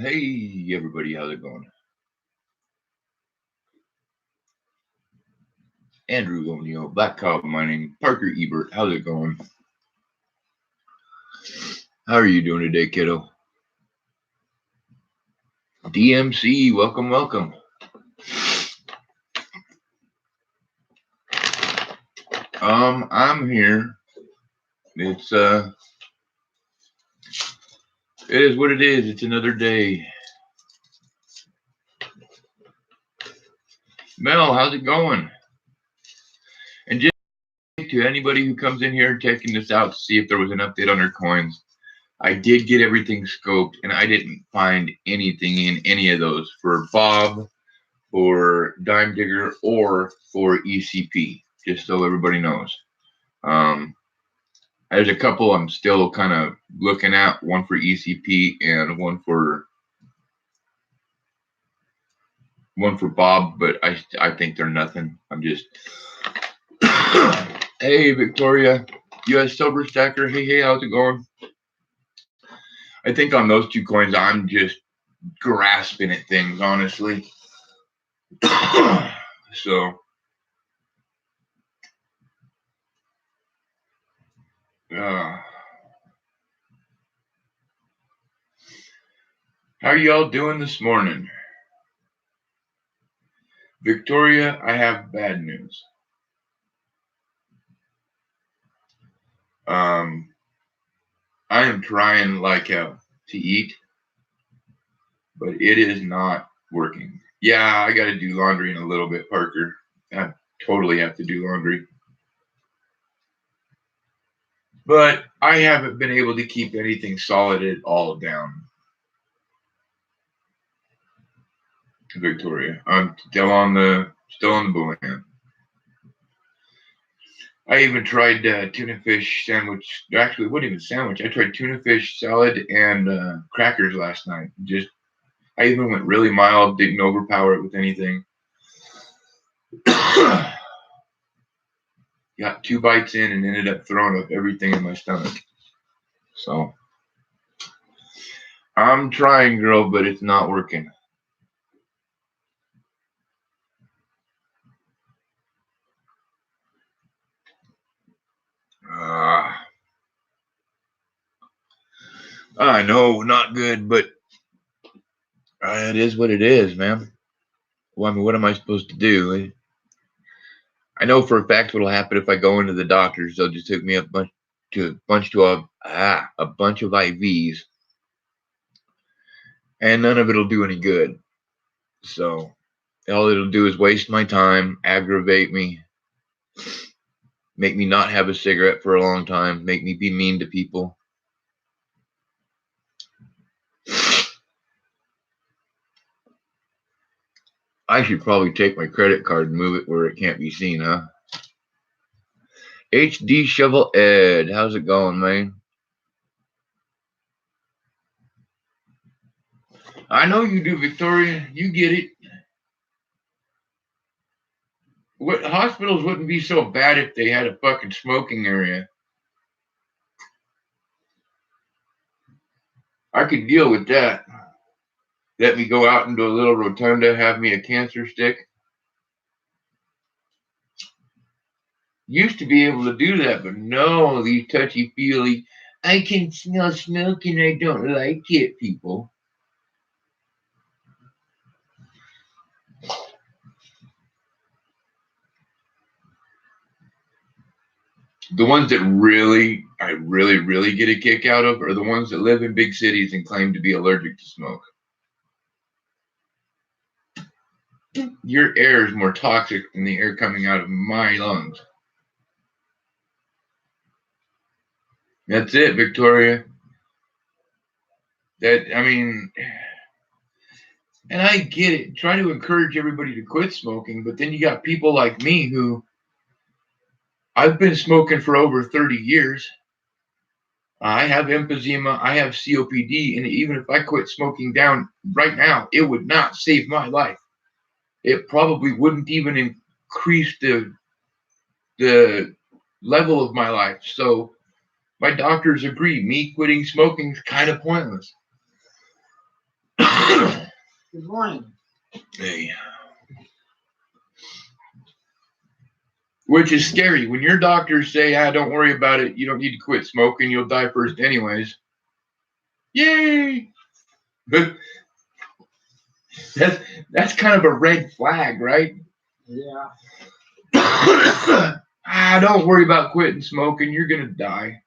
Hey everybody, how's it going? Andrew ONeal-Black Cow Mining, Parker Ebert, how's it going? How are you doing today, kiddo? DMC, welcome. I'm here. It's it is what it is. It's another day. Mel, how's it going? And just to anybody who comes in here checking this out to see if there was an update on their coins, I did get everything scoped, and I didn't find anything in any of those for Bob, for Dime Digger, or for ECP. Just so everybody knows. Um, there's a couple I'm still kind of looking at. One for ECP and one for Bob, but I think they're nothing. I'm just hey Victoria, U.S. Silver Stacker. Hey, how's it going? I think on those two coins, I'm just grasping at things, honestly. So, how are y'all doing this morning? Victoria, I have bad news. I am trying like hell to eat, but it is not working. Yeah, I got to do laundry in a little bit, Parker. I totally have to do laundry. But I haven't been able to keep anything solid at all down. Victoria, I'm still on the boomerang. I even tried tuna fish sandwich. Actually, it wasn't even sandwich. I tried tuna fish salad and crackers last night. I even went really mild, didn't overpower it with anything. Got 2 bites in and ended up throwing up everything in my stomach. So I'm trying, girl, but it's not working. I know, not good, but it is what it is, man. Well, I mean, what am I supposed to do? I know for a fact what'll happen if I go into the doctors. They'll just hook me up a bunch of IVs, and none of it'll do any good. So all it'll do is waste my time, aggravate me, make me not have a cigarette for a long time, make me be mean to people. I should probably take my credit card and move it where it can't be seen, huh? HD Shovel Ed, how's it going, man? I know you do, Victoria. You get it. What hospitals wouldn't be so bad if they had a fucking smoking area? I could deal with that. Let me go out into a little rotunda, have me a cancer stick. Used to be able to do that, but no, these touchy-feely, I can smell smoke and I don't like it, people. The ones that I really get a kick out of are the ones that live in big cities and claim to be allergic to smoke. Your air is more toxic than the air coming out of my lungs. That's it, Victoria. And I get it. Try to encourage everybody to quit smoking, but then you got people like me who I've been smoking for over 30 years. I have emphysema, I have COPD, and even if I quit smoking down right now, it would not save my life. It probably wouldn't even increase the level of my life. So my doctors agree, me quitting smoking is kind of pointless. Good morning. Hey. Which is scary. When your doctors say, don't worry about it, you don't need to quit smoking, you'll die first anyways. Yay! But that's kind of a red flag, right? Yeah. Don't worry about quitting smoking, you're going to die.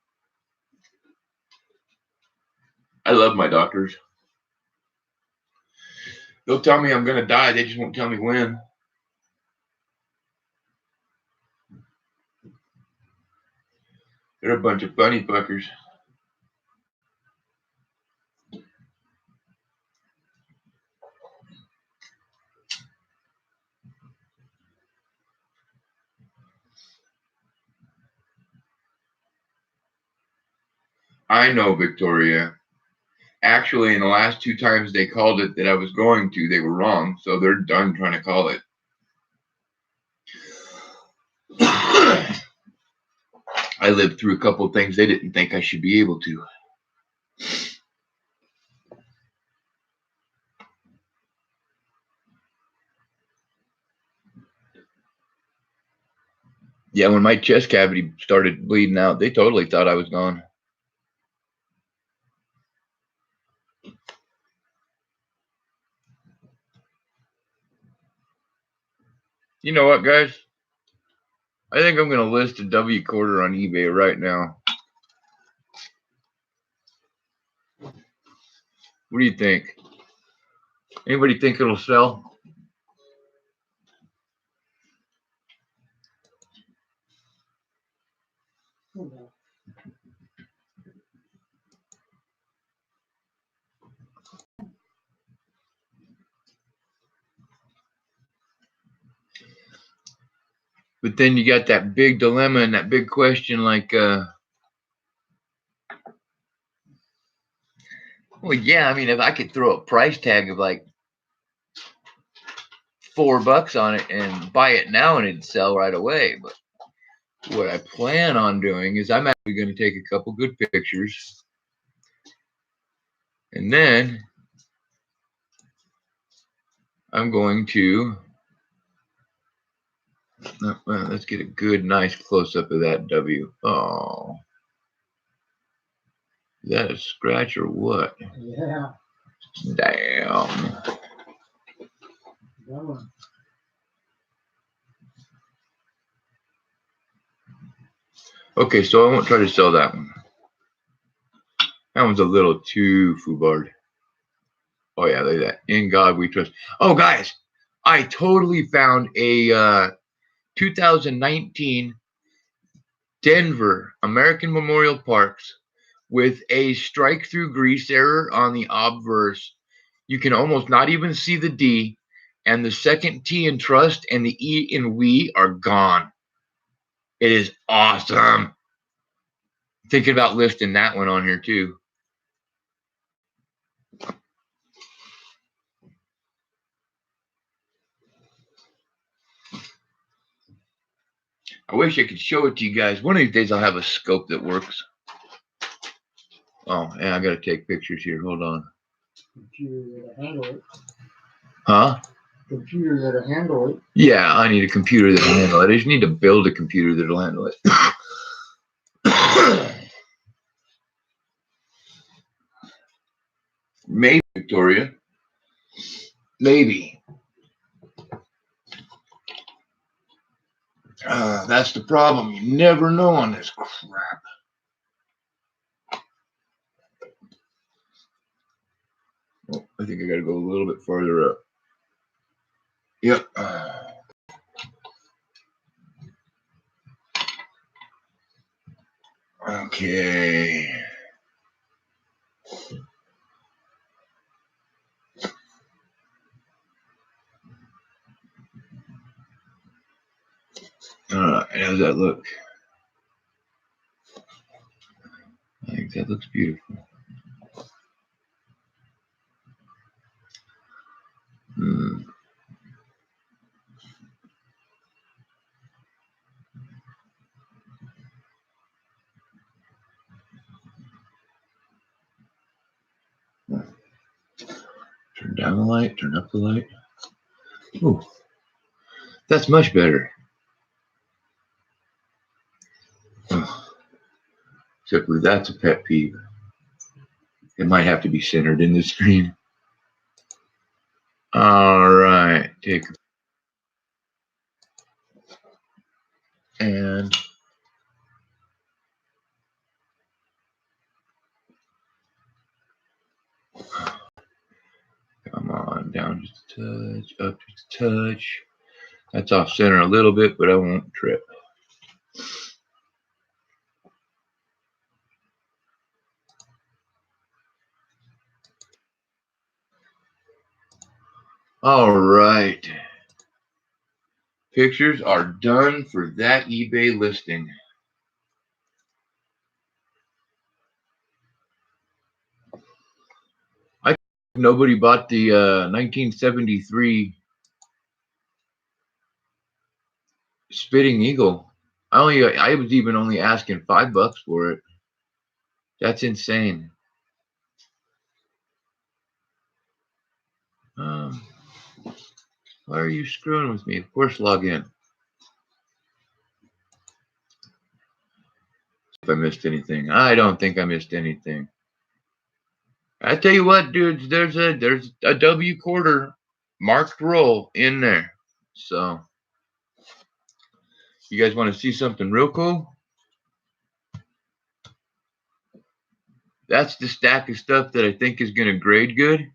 I love my doctors. They'll tell me I'm going to die, they just won't tell me when. They're a bunch of funny fuckers. I know, Victoria. Actually, in the last 2 times they called it that I was going to, they were wrong. So they're done trying to call it. I lived through a couple of things they didn't think I should be able to. Yeah, when my chest cavity started bleeding out, they totally thought I was gone. You know what, guys? I think I'm going to list a W quarter on eBay right now. What do you think? Anybody think it'll sell? Okay. But then you got that big dilemma and that big question like, well, yeah, I mean, if I could throw a price tag of like $4 on it and buy it now and it'd sell right away. But what I plan on doing is I'm actually going to take a couple good pictures. And then I'm going to, well, let's get a good, nice close-up of that W. Oh. Is that a scratch or what? Yeah. Damn. Okay, so I won't try to sell that one. That one's a little too foobarred. Oh, yeah, look at that. In God we trust. Oh, guys, I totally found a 2019 Denver American Memorial Parks with a strike-through grease error on the obverse. You can almost not even see the D, and the second T in trust and the E in we are gone. It is awesome. Thinking about listing that one on here too. I wish I could show it to you guys. One of these days I'll have a scope that works. Oh, and I got to take pictures here. Hold on. Computer that'll handle it. Huh? Computer that'll handle it. Yeah, I need a computer that'll handle it. I just need to build a computer that'll handle it. Maybe, Victoria. Maybe. That's the problem. You never know on this crap. Oh, I think I got to go a little bit farther up. Yep. Okay. How's that look? I think that looks beautiful. Turn down the light, turn up the light. Ooh, that's much better. Except for that's a pet peeve. It might have to be centered in the screen. All right, take and come on, down just a touch, up just a touch. That's off center a little bit, but I won't trip. All right. Pictures are done for that eBay listing. Nobody bought the 1973 Spitting Eagle. I was even only asking $5 for it. That's insane. Why are you screwing with me? Of course, log in. If I missed anything, I don't think I missed anything. I tell you what, dudes, there's a W quarter marked roll in there. So, you guys want to see something real cool? That's the stack of stuff that I think is going to grade good.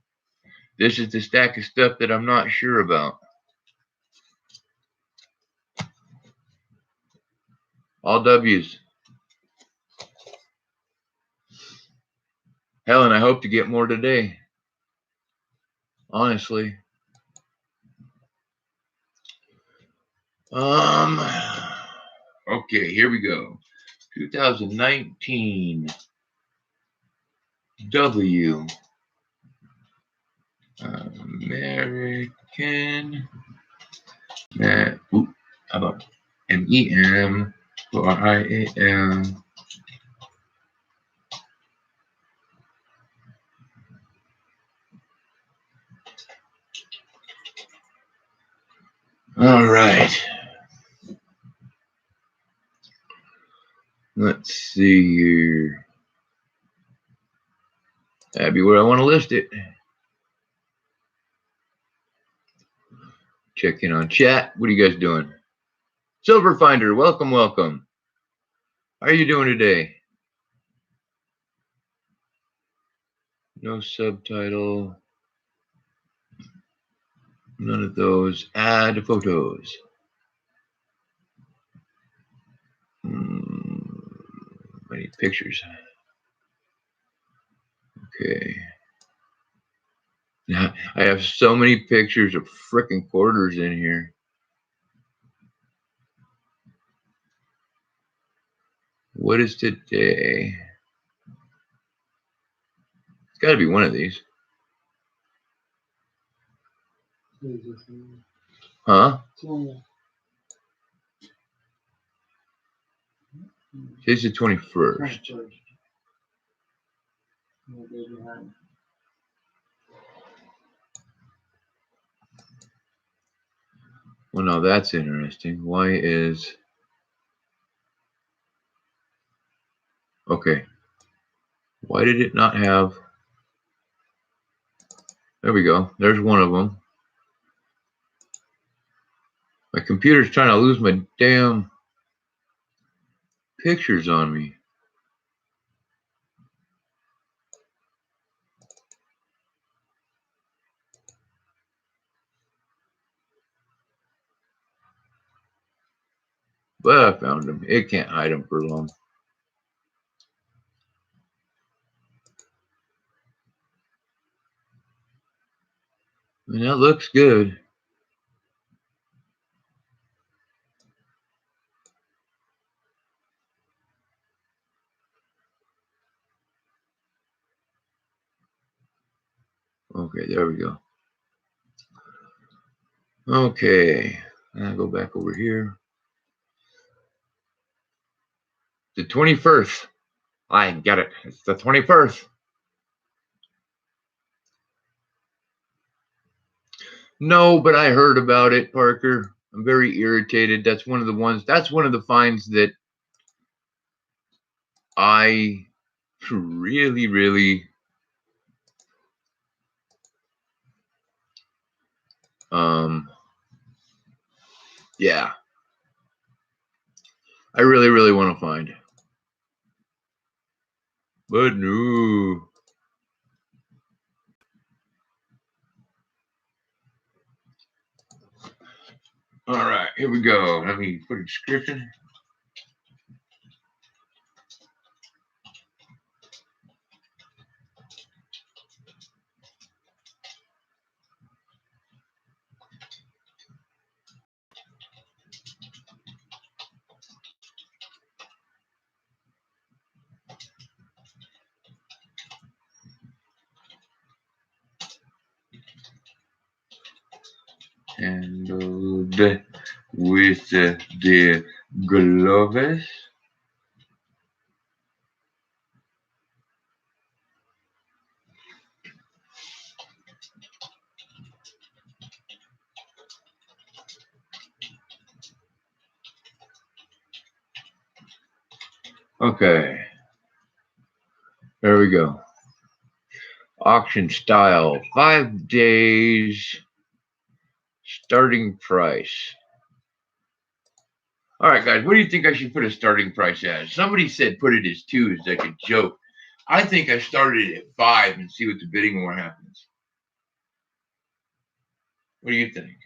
This is the stack of stuff that I'm not sure about. All W's. Helen, I hope to get more today. Honestly. Okay, here we go. 2019 W American how about MEM or IAM. All right. Let's see here. That'd be where I want to list it. Check in on chat. What are you guys doing? Silver Finder, welcome, welcome. How are you doing today? No subtitle. None of those. Add photos. Many pictures. Okay. Now, I have so many pictures of frickin' quarters in here. What is today? It's got to be one of these. Huh? Today's the 21st. Well, now that's interesting. Why is... Okay. Why did it not have... There we go. There's one of them. My computer's trying to lose my damn pictures on me. But I found them. It can't hide them for long. And that looks good. Okay, there we go. Okay, I'll go back over here. The 21st. I got it. It's the 21st. No, but I heard about it, Parker. I'm very irritated. That's one of the finds that I really, really yeah, I really, really want to find. But no. All right, here we go. Let me put a description. Handled with the gloves. Okay, there we go. Auction style, 5 days, starting price. All right, guys, what do you think I should put a starting price as? Somebody said put it as 2 as like a joke. I think I started it at 5 and see what the bidding war happens. What do you think?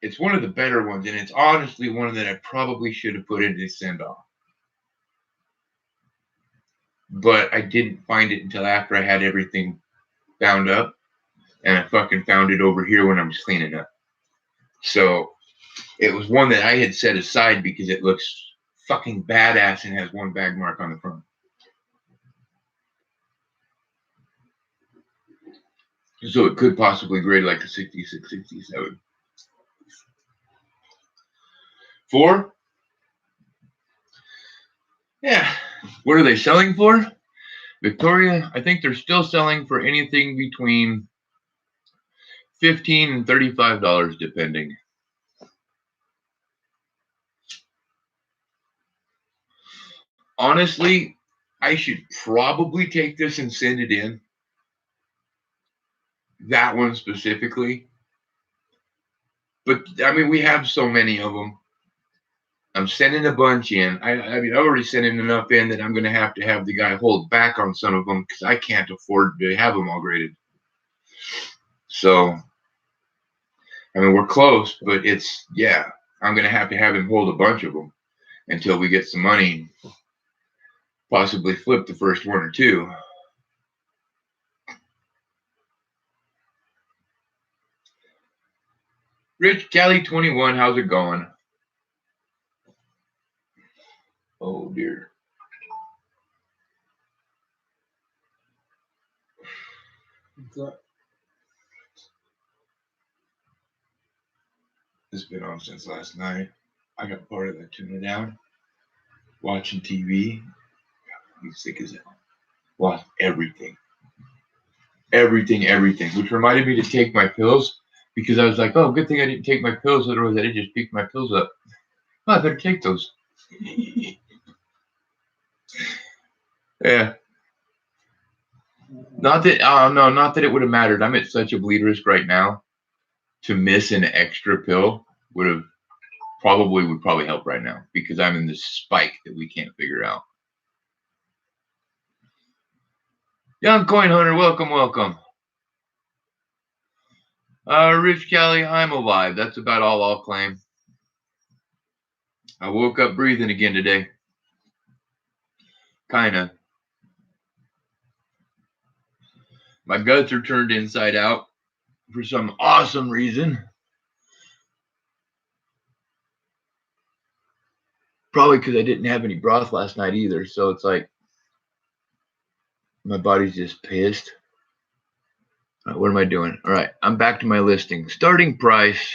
It's one of the better ones, and it's honestly one that I probably should have put in this send off. But I didn't find it until after I had everything bound up, and I fucking found it over here when I was cleaning up. So it was one that I had set aside because it looks fucking badass and has one bag mark on the front. So it could possibly grade like a 66, 67. 4? Yeah. What are they selling for? Victoria, I think they're still selling for anything between $15 and $35, depending. Honestly, I should probably take this and send it in. That one specifically. But, I mean, we have so many of them. I'm sending a bunch in. I mean, I already sent in enough in that I'm going to have the guy hold back on some of them because I can't afford to have them all graded. So, I mean, we're close, but it's, yeah, I'm going to have him hold a bunch of them until we get some money, possibly flip the first 1 or 2. Rich Kelly 21, how's it going? Oh dear. It's been on since last night. I got part of that tuna down, watching TV. I'm sick as hell. Lost everything. Everything. Which reminded me to take my pills because I was like, oh, good thing I didn't take my pills. Otherwise, I'd just picked my pills up. Oh, I better take those. Yeah. Not that it would have mattered. I'm at such a bleed risk right now. To miss an extra pill would probably help right now because I'm in this spike that we can't figure out. Young Coin Hunter, welcome. Rich Kelly, I'm alive. That's about all I'll claim. I woke up breathing again today. Kinda. My guts are turned inside out for some awesome reason. Probably because I didn't have any broth last night either. So it's like my body's just pissed. All right, what am I doing? All right, I'm back to my listing. Starting price.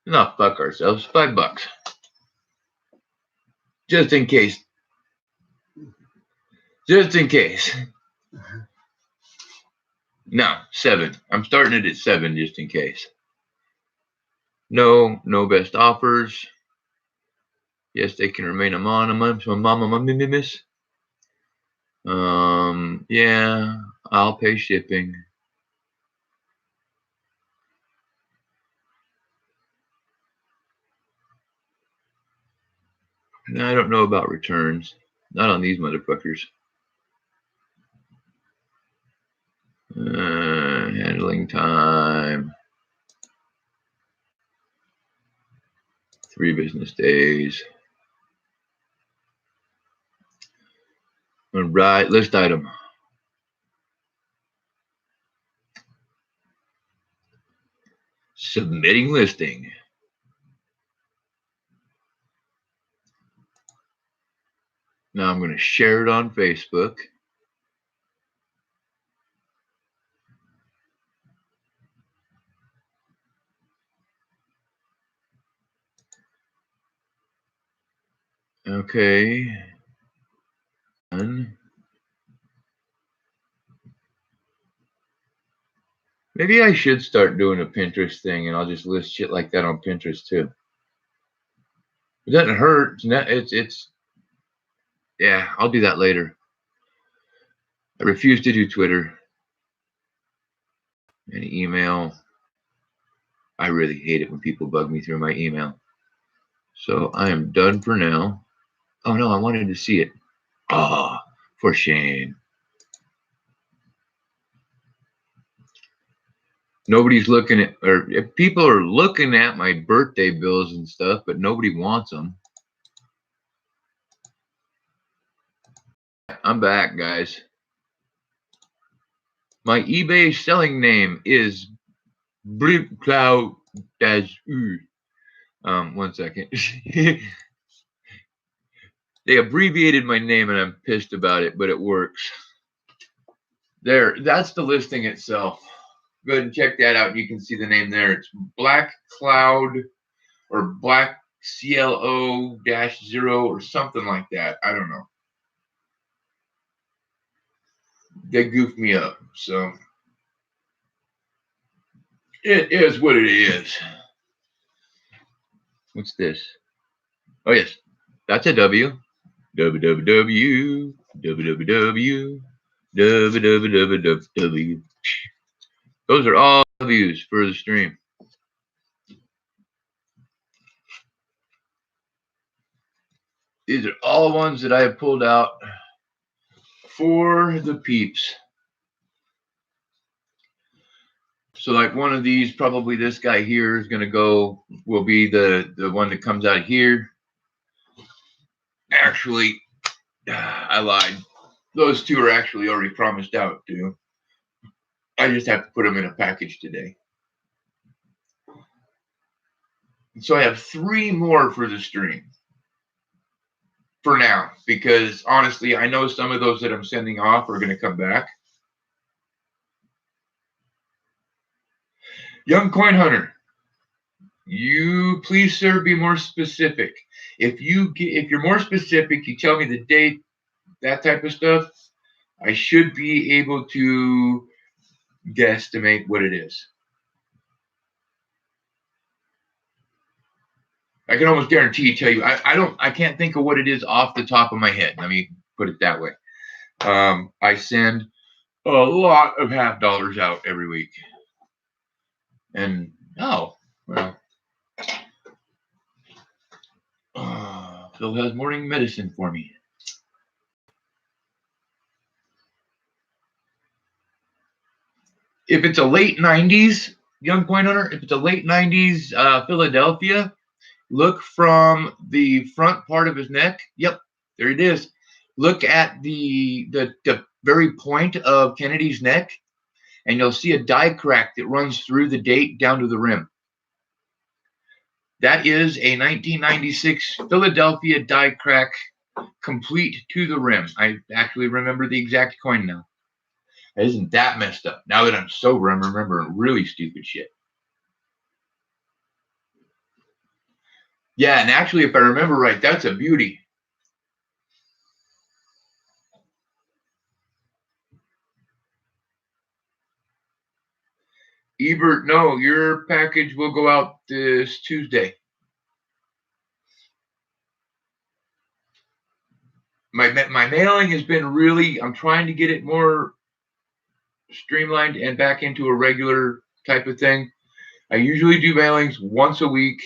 No, fuck ourselves. $5. Just in case Just in case. No, 7. I'm starting it at 7 just in case. No best offers. Yes, they can remain anonymous. Miss. Yeah, I'll pay shipping. I don't know about returns. Not on these motherfuckers. Handling time. 3 business days. All right, list item. Submitting listing. Now I'm going to share it on Facebook. Okay. Done. Maybe I should start doing a Pinterest thing and I'll just list shit like that on Pinterest too. It doesn't hurt. It's yeah, I'll do that later. I refuse to do Twitter and email. I really hate it when people bug me through my email. So I am done for now. Oh no, I wanted to see it. Ah, oh, for shame. Nobody's looking at, or if people are looking at my birthday bills and stuff, but nobody wants them. I'm back, guys. My eBay selling name is Cloud as 1 second. They abbreviated my name and I'm pissed about it, but it works. There, that's the listing itself. Go ahead and check that out. You can see the name there. It's Black Cloud or Black CLO-0 or something like that. I don't know. They goofed me up, so it is what it is. What's this? Oh yes, that's a W. www. Those are all W's for the stream. These are all ones that I have pulled out for the peeps. So like one of these, probably this guy here is going to go, will be the one that comes out here. Actually, I lied. Those 2 are actually already promised out too. I just have to put them in a package today. So I have 3 more for the stream. For now, because honestly, I know some of those that I'm sending off are going to come back. Young Coin Hunter, you please, sir, be more specific. If you're more specific, you tell me the date, that type of stuff, I should be able to guesstimate what it is. I can almost guarantee tell you, I can't think of what it is off the top of my head. Let me put it that way. I send a lot of $half out every week. And oh, well, Phil has morning medicine for me. If it's a late 90s, Young Coin Hunter, if it's a late 90s Philadelphia, look from the front part of his neck. Yep, there it is. Look at the very point of Kennedy's neck, and you'll see a die crack that runs through the date down to the rim. That is a 1996 Philadelphia die crack, complete to the rim. I actually remember the exact coin now. Isn't that messed up? Now that I'm sober, I'm remembering really stupid shit. Yeah, and actually, if I remember right, that's a beauty. Ebert, no, your package will go out this Tuesday. My mailing has been really, I'm trying to get it more streamlined and back into a regular type of thing. I usually do mailings once a week.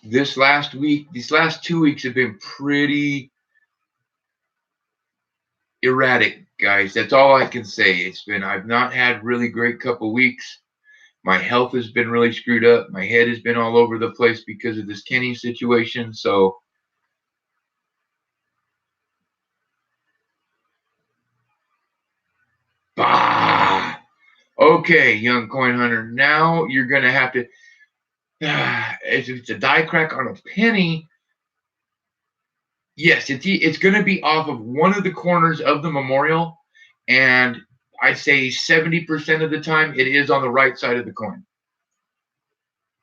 These last 2 weeks have been pretty erratic, guys. That's all I can say. I've not had really great couple weeks. My health has been really screwed up. My head has been all over the place because of this Kenny situation. So, bah. Okay, young coin hunter. Now you're gonna have to. If it's a die crack on a penny, yes, it's gonna be off of one of the corners of the memorial, and I'd say 70% of the time it is on the right side of the coin.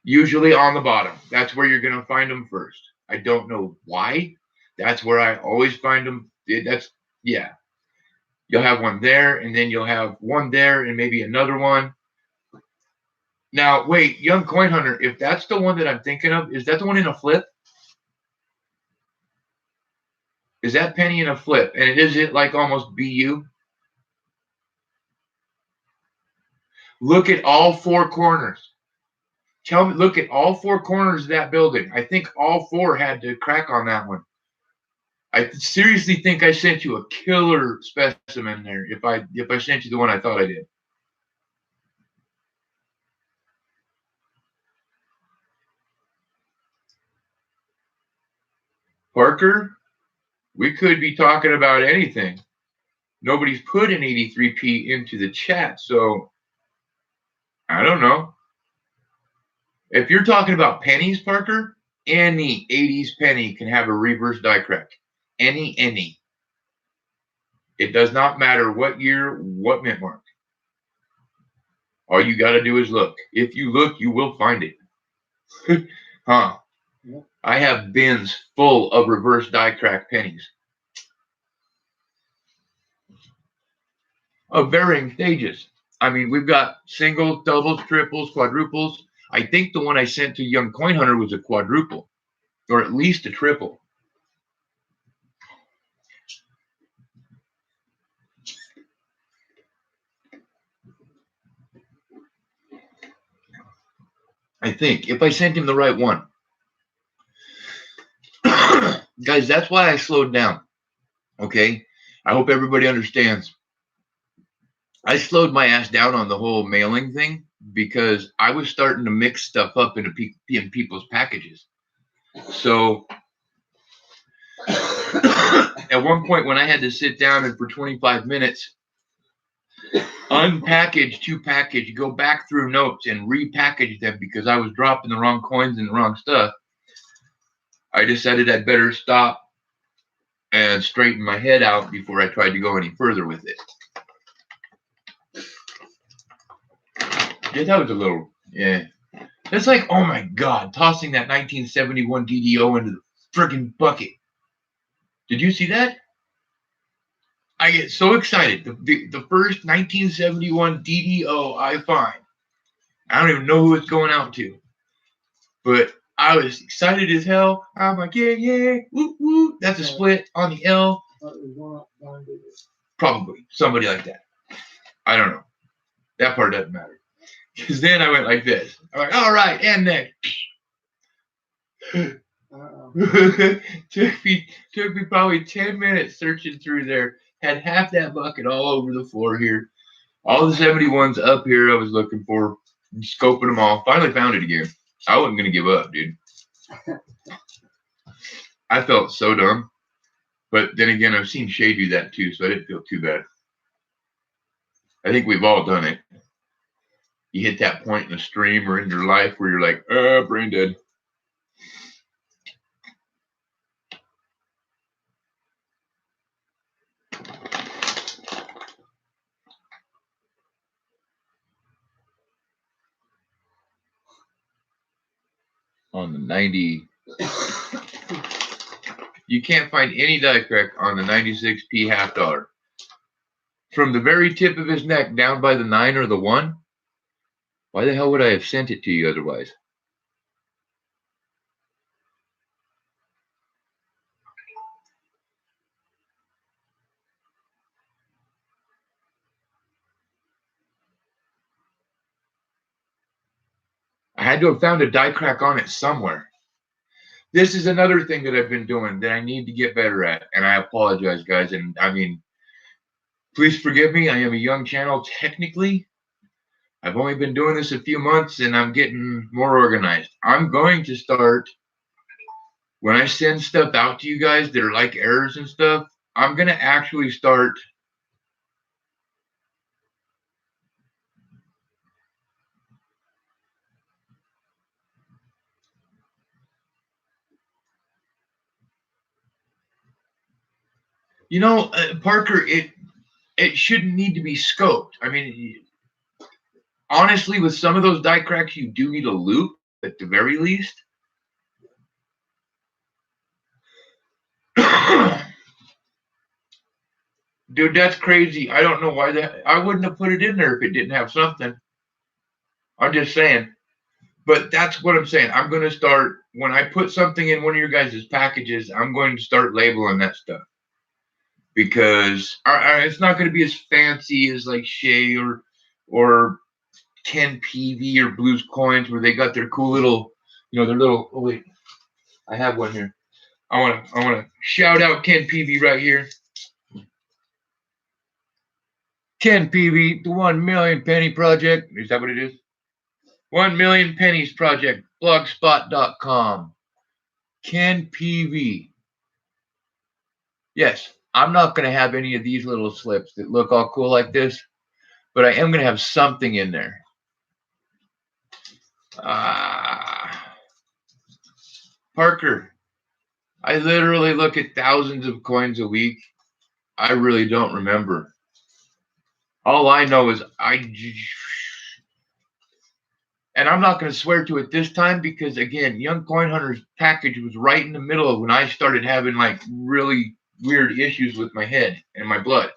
Usually on the bottom. That's where you're gonna find them first. I don't know why. That's where I always find them. Yeah. You'll have one there, and then you'll have one there, and maybe another one. Now, wait, young coin hunter, if that's the one that I'm thinking of, is that the one in a flip? Is that penny in a flip? And is it like almost BU? Look at all four corners. Look at all four corners of that building. I think all four had to crack on that one. I seriously think I sent you a killer specimen there. If I sent you the one I thought I did. Parker, we could be talking about anything. Nobody's put an 83p into the chat, so I don't know. If you're talking about pennies, Parker, any 80s penny can have a reverse die crack. Any. It does not matter what year, what mint mark. All you got to do is look. If you look, you will find it. Huh. Yeah. I have bins full of reverse die crack pennies. Of varying stages. I mean, we've got singles, doubles, triples, quadruples. I think the one I sent to Young Coin Hunter was a quadruple, or at least a triple. I think, if I sent him the right one. Guys, that's why I slowed down. Okay? I hope everybody understands. I slowed my ass down on the whole mailing thing because I was starting to mix stuff up in people's packages. So at one point when I had to sit down and for 25 minutes unpackage to package, go back through notes and repackage them because I was dropping the wrong coins and the wrong stuff, I decided I'd better stop and straighten my head out before I tried to go any further with it. Yeah, that was a little, yeah. It's like, oh my God, tossing that 1971 DDO into the friggin' bucket. Did you see that? I get so excited. The first 1971 DDO I find. I don't even know who it's going out to. But I was excited as hell. I'm like, yeah, woo, woo. That's a split on the L. Probably. Somebody like that. I don't know. That part doesn't matter. Because then I went like this. I'm like, all right, and next. took me probably 10 minutes searching through there. Had half that bucket all over the floor here. All the 71s up here I was looking for, scoping them all. Finally found it again. I wasn't going to give up, dude. I felt so dumb. But then again, I've seen Shay do that too, so I didn't feel too bad. I think we've all done it. You hit that point in the stream or in your life where you're like, brain dead. On the 90, you can't find any die crack on the 96p half dollar. from the very tip of his neck down by the 9 or the 1. Why the hell would I have sent it to you otherwise? I had to have found a die crack on it somewhere. This is another thing that I've been doing that I need to get better at, and I apologize, guys. And I mean, please forgive me. I am a young channel technically. I've only been doing this a few months, and I'm getting more organized. I'm going to start, when I send stuff out to you guys that are like errors and stuff, I'm going to actually start Parker, it shouldn't need to be scoped. I mean, honestly, with some of those die cracks, you do need a loop at the very least. Dude, that's crazy. I don't know why that. I wouldn't have put it in there if it didn't have something. I'm just saying. But that's what I'm saying. I'm going to start, when I put something in one of your guys' packages, I'm going to start labeling that stuff. Because it's not going to be as fancy as like Shea or Ken PV or Blues Coins, where they got their cool little, their little. Oh wait, I have one here. I want to shout out Ken PV right here. Ken PV, the 1 Million Penny Project. Is that what it is? 1 Million Pennies Project, blogspot.com. Ken PV. Yes, I'm not going to have any of these little slips that look all cool like this, but I am going to have something in there. Parker, I literally look at thousands of coins a week. I really don't remember. All I know is and I'm not going to swear to it this time because, again, Young Coin Hunter's package was right in the middle of when I started having like really weird issues with my head and my blood,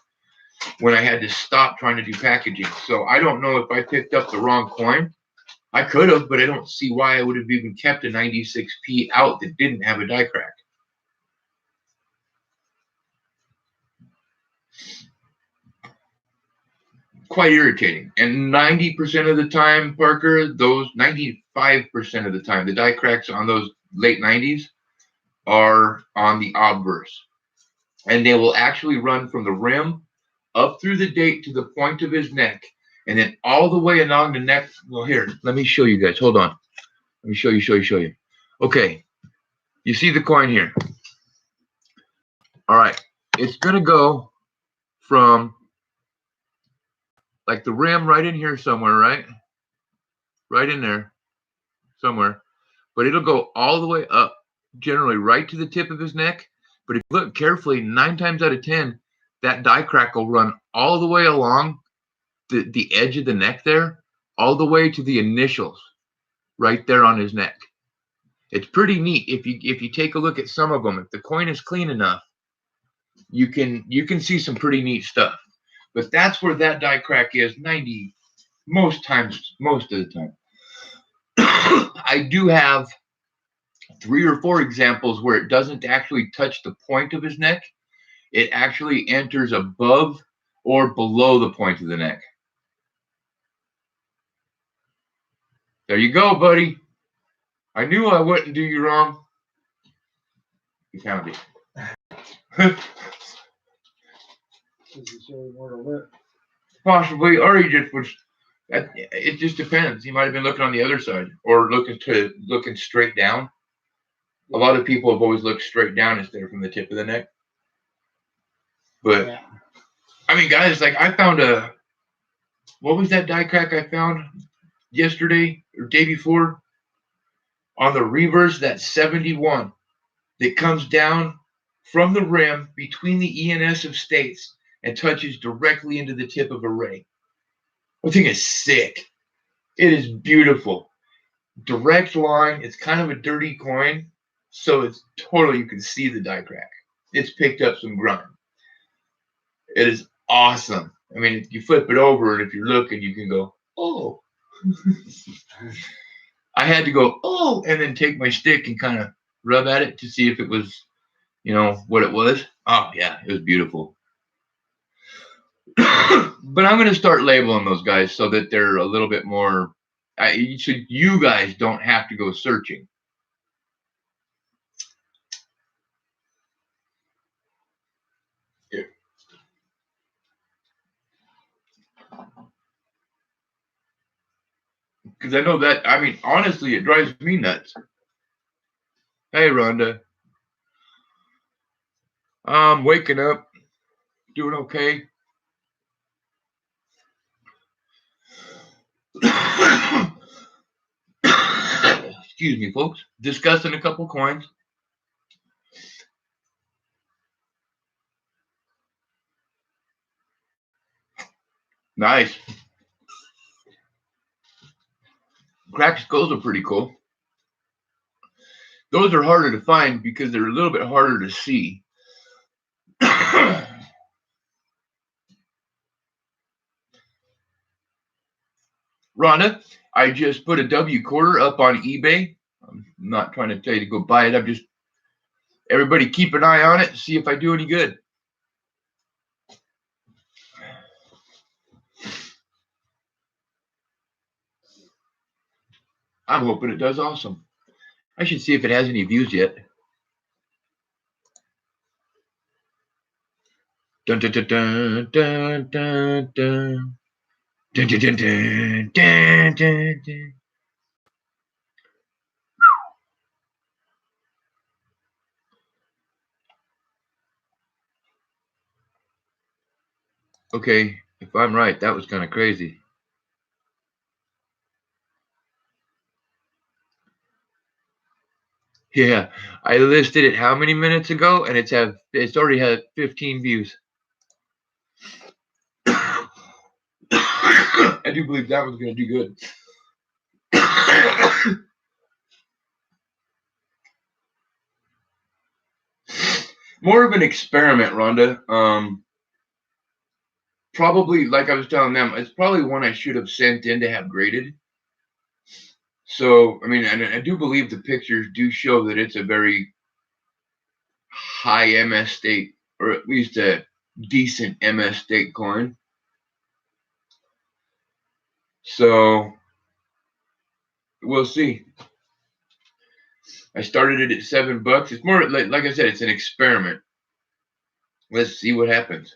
when I had to stop trying to do packaging. So I don't know if I picked up the wrong coin. I could have, but I don't see why I would have even kept a 96p out that didn't have a die crack. Quite irritating. And 90% of the time, Parker, those 95% of the time, the die cracks on those late 90s are on the obverse. And they will actually run from the rim up through the date to the point of his neck, and then all the way along the neck. Well, here, let me show you guys. Hold on. Let me show you. Okay. You see the coin here. All right. It's going to go from like the rim right in here somewhere, right? Right in there somewhere. But it'll go all the way up, generally right to the tip of his neck. But if you look carefully, 9 times out of 10, that die crack will run all the way along the edge of the neck there, all the way to the initials right there on his neck. It's pretty neat. If you take a look at some of them, if the coin is clean enough, you can see some pretty neat stuff. But that's where that die crack is most of the time. I do have 3 or 4 examples where it doesn't actually touch the point of his neck. It actually enters above or below the point of the neck. There you go, buddy. I knew I wouldn't do you wrong. You found it. Possibly, or he just was. It just depends. He might have been looking on the other side, or looking straight down. A lot of people have always looked straight down instead of from the tip of the neck. But yeah. I mean, guys, like I found what was that die crack I found yesterday or day before on the reverse? That 71 that comes down from the rim between the ENS of states and touches directly into the tip of a ray. I think it's sick. It is beautiful. Direct line. It's kind of a dirty coin, so it's totally, you can see the die crack. It's picked up some grime. It is awesome. I mean, you flip it over, and if you're looking, you can go, oh. I had to go, oh, and then take my stick and kind of rub at it to see if it was, you know, what it was. Oh, yeah, it was beautiful. But I'm going to start labeling those guys so that they're a little bit more, so you guys don't have to go searching. Because I know that, I mean, honestly, it drives me nuts. Hey, Rhonda. I'm waking up, doing okay. Excuse me, folks. Discussing a couple coins. Nice. Cracked skulls are pretty cool. Those are harder to find because they're a little bit harder to see. Rhonda, I just put a W quarter up on eBay. I'm not trying to tell you to go buy it. I'm just, everybody keep an eye on it, see if I do any good. I'm hoping it does awesome. I should see if it has any views yet. Dun dun dun dun dun dun dun. Dun, dun, dun, dun, dun, dun, dun. Okay, if I'm right, that was kind of crazy. Yeah, I listed it how many minutes ago, and it's already had 15 views. I do believe that one's going to do good. More of an experiment, Rhonda. Probably, like I was telling them, it's probably one I should have sent in to have graded. So, I mean, and I do believe the pictures do show that it's a very high MS state, or at least a decent MS state coin. So, we'll see. I started it at $7. It's more like I said, it's an experiment. Let's see what happens.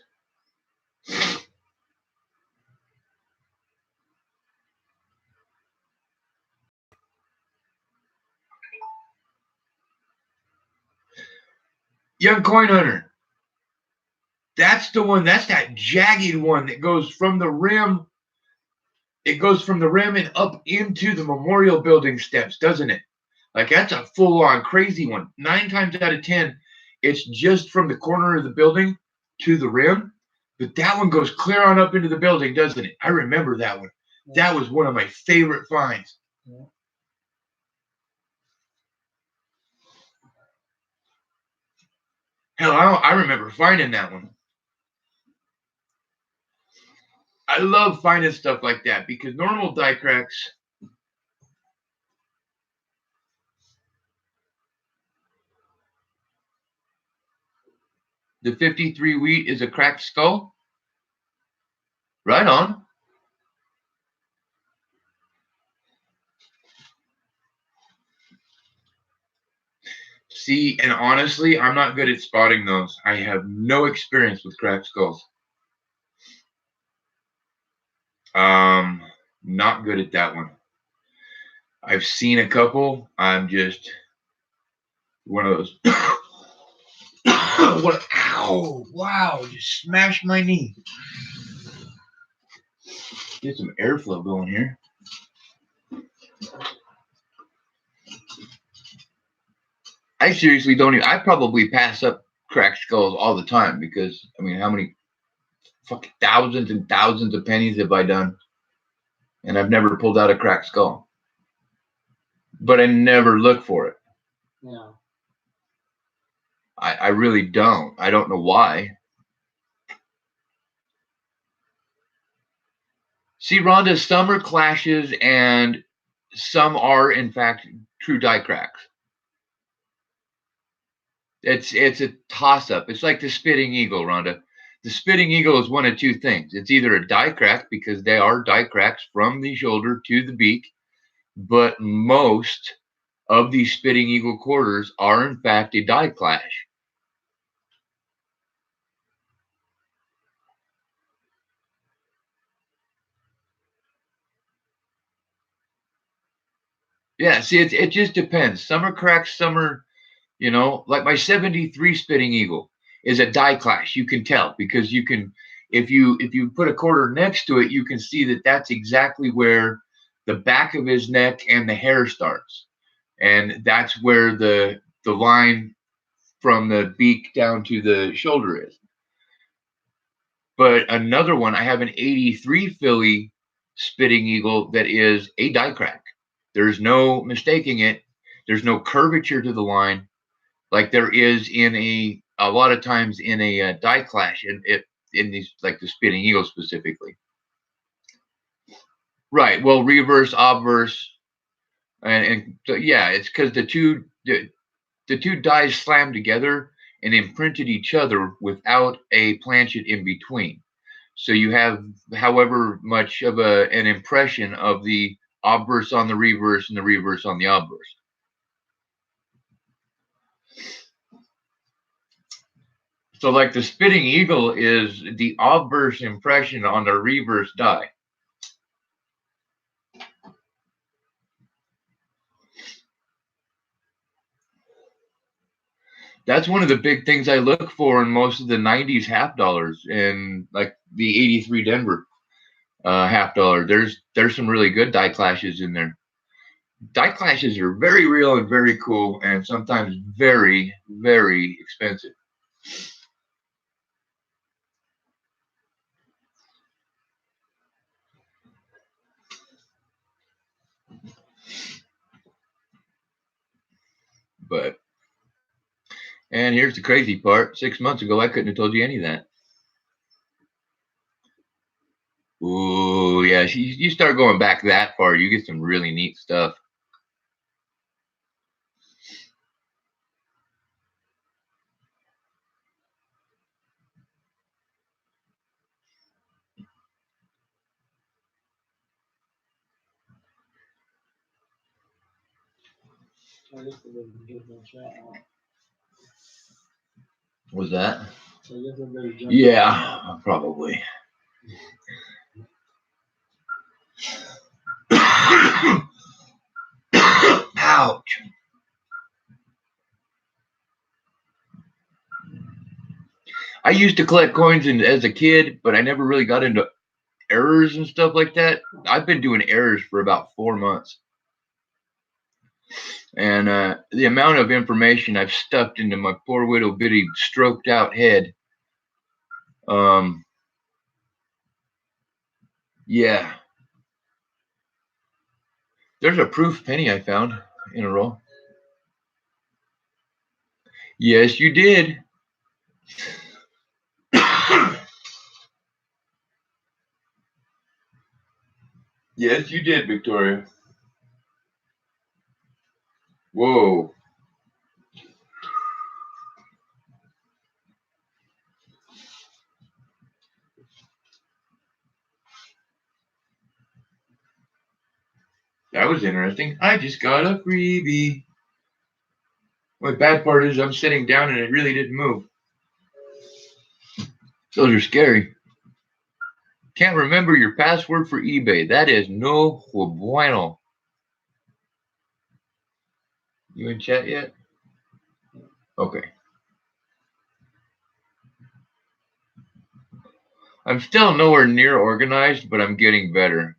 Young Coin Hunter. That's the one. That's that jagged one that goes from the rim. It goes from the rim and up into the memorial building steps, doesn't it? Like, that's a full-on crazy one. 9 times out of 10, it's just from the corner of the building to the rim. But that one goes clear on up into the building, doesn't it? I remember that one. That was one of my favorite finds. Yeah. Hell, I remember finding that one. I love finding stuff like that because normal die cracks, the 53 wheat is a cracked skull. Right on. See, and honestly, I'm not good at spotting those. I have no experience with cracked skulls. Not good at that one. I've seen a couple. I'm just one of those. What? Ow! Wow! Just smashed my knee. Get some airflow going here. I seriously don't even. I probably pass up cracked skulls all the time because I mean, how many fucking thousands and thousands of pennies have I done? And I've never pulled out a cracked skull. But I never look for it. Yeah. I really don't. I don't know why. See, Rhonda, some are clashes and some are, in fact, true die cracks. It's a toss-up. It's like the Spitting Eagle, Rhonda. The Spitting Eagle is one of two things. It's either a die crack, because they are die cracks from the shoulder to the beak, but most of these Spitting Eagle quarters are, in fact, a die clash. Yeah, see, it just depends. Some are cracks, some are, like my 73 Spitting Eagle is a die clash. You can tell because you can, if you put a quarter next to it, you can see that that's exactly where the back of his neck and the hair starts, and that's where the line from the beak down to the shoulder is. But another one, I have an 83 Philly Spitting Eagle that is a die crack. There's no mistaking it. There's no curvature to the line like there is in a lot of times in a die clash in these, like the Spitting Eagle specifically. Right. Well, reverse, obverse, and so, yeah, it's because the two dies slammed together and imprinted each other without a planchet in between. So you have however much of an impression of the obverse on the reverse and the reverse on the obverse. So like the Spitting Eagle is the obverse impression on the reverse die. That's one of the big things I look for in most of the 90s half dollars and like the 83 Denver half dollar. There's some really good die clashes in there. Die clashes are very real and very cool and sometimes very, very expensive. But, and here's the crazy part. 6 months ago, I couldn't have told you any of that. Ooh, yeah. You start going back that far, you get some really neat stuff. I guess I better get my chat out. Was that? So I guess I better jump. Yeah, probably. Ouch. I used to collect coins as a kid, but I never really got into errors and stuff like that. I've been doing errors for about 4 months. And the amount of information I've stuffed into my poor little bitty stroked out head. Yeah. There's a proof penny I found in a roll. Yes, you did. Yes, you did, Victoria. Whoa. That was interesting. I just got a freebie. Well, the bad part is I'm sitting down and it really didn't move. Those are scary. Can't remember your password for eBay. That is no bueno. You in chat yet? Okay. I'm still nowhere near organized, but I'm getting better.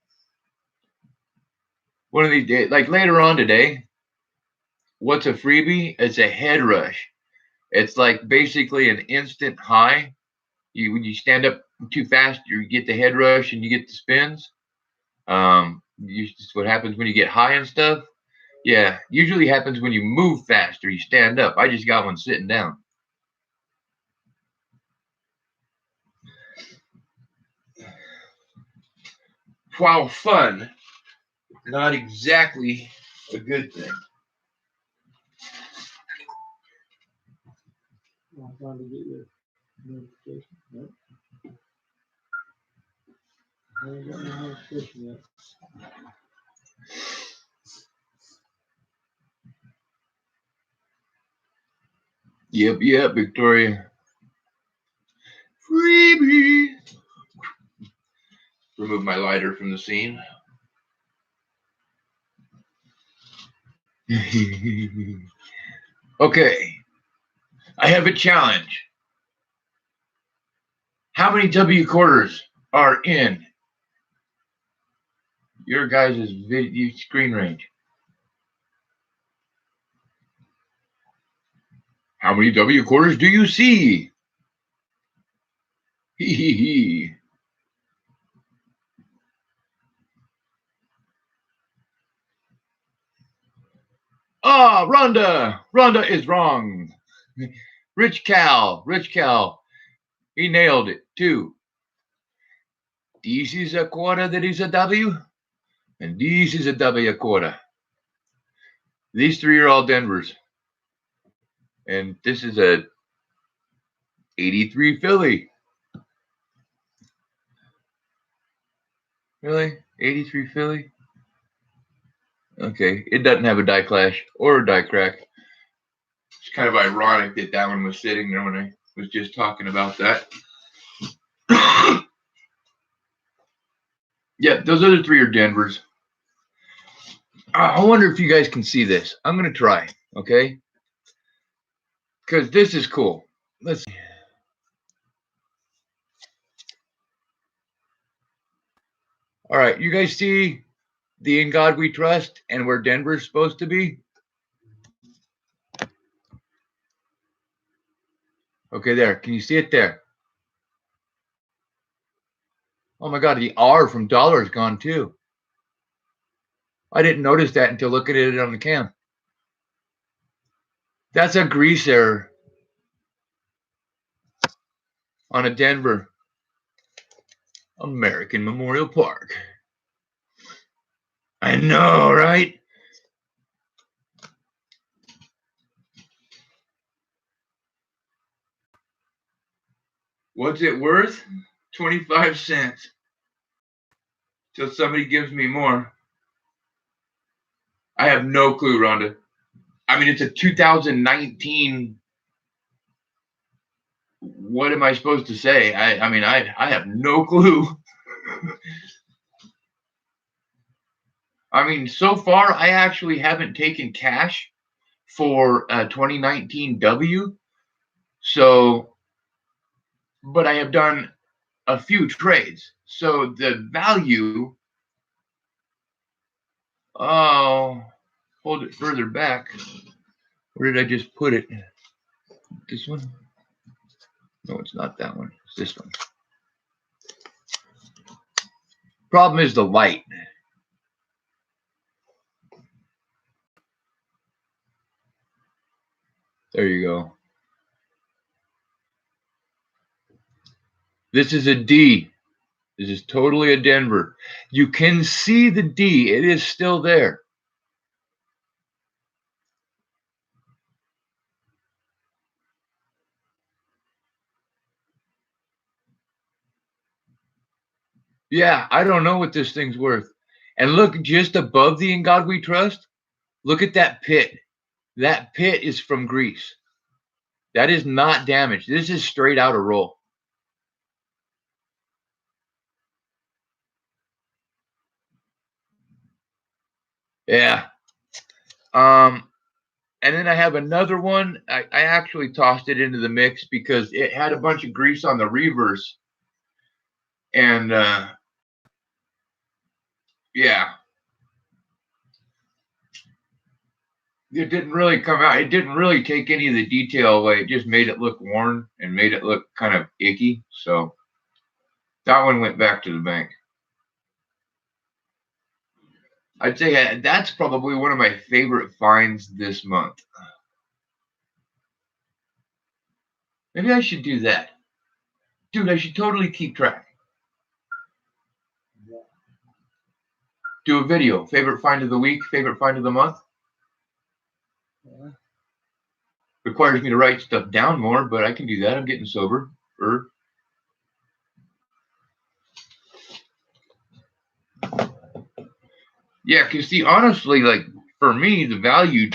One of these days, like later on today, what's a freebie? It's a head rush. It's like basically an instant high. When you stand up too fast, you get the head rush and you get the spins. What happens when you get high and stuff. Yeah, usually happens when you move fast or you stand up. I just got one sitting down. while fun, not exactly a good thing. I'm trying to get your notification. Nope. I ain't got no notification yet. Yep, Victoria. Freebie. Remove my lighter from the scene. Okay. I have a challenge. How many W quarters are in your guys' video screen range? How many W quarters do you see? Hee hee hee. Ah, Rhonda. Rhonda is wrong. Rich Cal. He nailed it too. This is a quarter that is a W, and this is a W quarter. These three are all Denvers. And this is a 83 Philly. Really? 83 Philly? Okay, it doesn't have a die clash or a die crack. It's kind of ironic that that one was sitting there when I was just talking about that. Yeah, those other three are Denvers. I wonder if you guys can see this. I'm going to try, okay? Because this is cool. Let's see. All right, you guys see the In God We Trust and where Denver's supposed to be? Okay, there. Can you see it there? Oh my God, the R from dollar is gone too. I didn't notice that until looking at it on the cam. That's a grease error on a Denver American Memorial Park. I know, right? What's it worth? 25 cents. Till somebody gives me more. I have no clue, Rhonda. I mean, it's a 2019. What am I supposed to say? I mean, I have no clue. I mean, so far, I actually haven't taken cash for a 2019 W. So, but I have done a few trades. So the value, oh, hold it further back. Where did I just put it? This one? No, it's not that one. It's this one. Problem is the light. There you go. This is a D. This is totally a Denver. You can see the D. It is still there. Yeah, I don't know what this thing's worth. And look, just above the In God We Trust, look at that pit. That pit is from Greece. That is not damaged. This is straight out of roll. Yeah. And then I have another one. I actually tossed it into the mix because it had a bunch of grease on the reverse. And yeah. It didn't really come out. It didn't really take any of the detail away. It just made it look worn and made it look kind of icky. So that one went back to the bank. I'd say that's probably one of my favorite finds this month. Maybe I should do that. Dude, I should totally keep track. do a video. Favorite find of the week, favorite find of the month. Yeah. Requires me to write stuff down more, but I can do that. I'm getting sober. Yeah, because see, honestly, like for me, the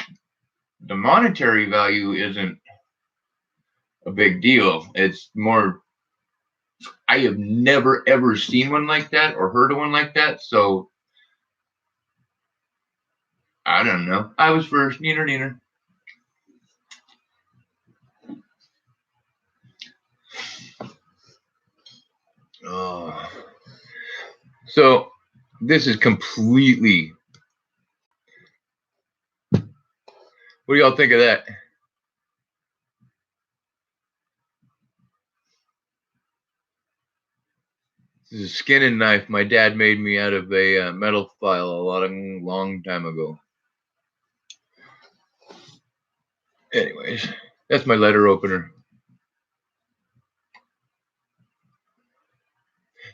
monetary value isn't a big deal. It's more, I have never ever seen one like that or heard of one like that. So I don't know. I was first. Neener. Oh. So this is completely. What do y'all think of that? This is a skinning knife my dad made me out of a metal file a long time ago. Anyways, that's my letter opener.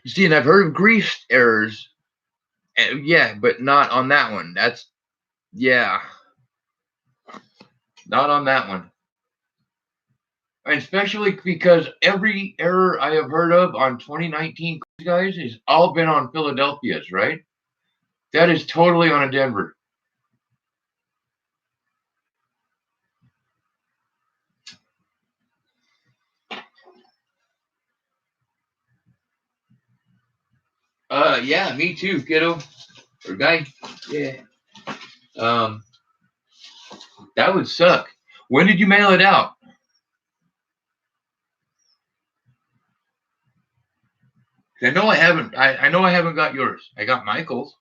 You see, and I've heard of grease errors. Yeah, but not on that one. Yeah. Not on that one. And especially because every error I have heard of on 2019, guys, has all been on Philadelphia's, right? That is totally on a Denver. Yeah, me too, kiddo. Or guy. Yeah. That would suck. When did you mail it out? I know I haven't. I know I haven't got yours. I got Michael's.